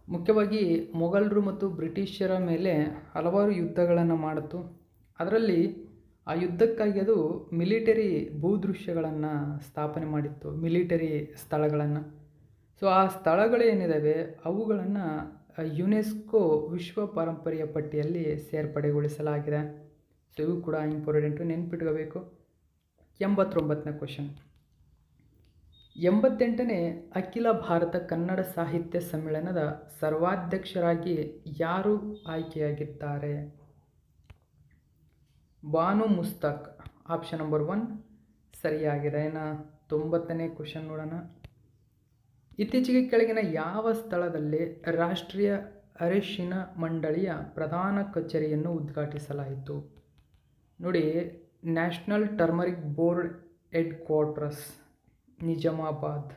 ಮುಖ್ಯವಾಗಿ ಮೊಘಲರು ಮತ್ತು ಬ್ರಿಟಿಷರ ಮೇಲೆ ಹಲವಾರು ಯುದ್ಧಗಳನ್ನು ಮಾಡಿತು. ಅದರಲ್ಲಿ ಆ ಯುದ್ಧಕ್ಕಾಗಿ ಅದು ಮಿಲಿಟರಿ ಭೂದೃಶ್ಯಗಳನ್ನು ಸ್ಥಾಪನೆ ಮಾಡಿತ್ತು, ಮಿಲಿಟರಿ ಸ್ಥಳಗಳನ್ನು. ಸೊ ಆ ಸ್ಥಳಗಳೇನಿದ್ದಾವೆ ಅವುಗಳನ್ನು ಯುನೆಸ್ಕೋ ವಿಶ್ವ ಪಾರಂಪರ್ಯ ಪಟ್ಟಿಯಲ್ಲಿ ಸೇರ್ಪಡೆಗೊಳಿಸಲಾಗಿದೆ. ಸೊ ಇವು ಕೂಡ ಇಂಪಾರ್ಟೆಂಟು, ನೆನ್ಪಿಟ್ಕೋಬೇಕು. 89ನೇ ಕ್ವೆಶನ್. 88ನೇ ಅಖಿಲ ಭಾರತ ಕನ್ನಡ ಸಾಹಿತ್ಯ ಸಮ್ಮೇಳನದ ಸರ್ವಾಧ್ಯಕ್ಷರಾಗಿ ಯಾರು ಆಯ್ಕೆಯಾಗಿದ್ದಾರೆ? ಬಾನು ಮುಸ್ತಾಕ್. ಆಪ್ಷನ್ ನಂಬರ್ 1 ಸರಿಯಾಗಿದೆ. ಇನ್ನು 90ನೇ ಕ್ವೆಶನ್ ನೋಡೋಣ. ಇತ್ತೀಚೆಗೆ ಕೆಳಗಿನ ಯಾವ ಸ್ಥಳದಲ್ಲಿ ರಾಷ್ಟ್ರೀಯ ಅರಿಶಿನ ಮಂಡಳಿಯ ಪ್ರಧಾನ ಕಚೇರಿಯನ್ನು ಉದ್ಘಾಟಿಸಲಾಯಿತು? ನೋಡಿ, national turmeric board head quarters Nizamabad.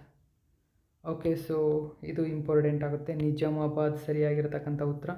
Okay, so ಇದು ಇಂಪಾರ್ಟೆಂಟ್ ಆಗುತ್ತೆ. ನಿಜಾಮಾಬಾದ್ ಸರಿಯಾಗಿರ್ತಕ್ಕಂಥ ಉತ್ತರ.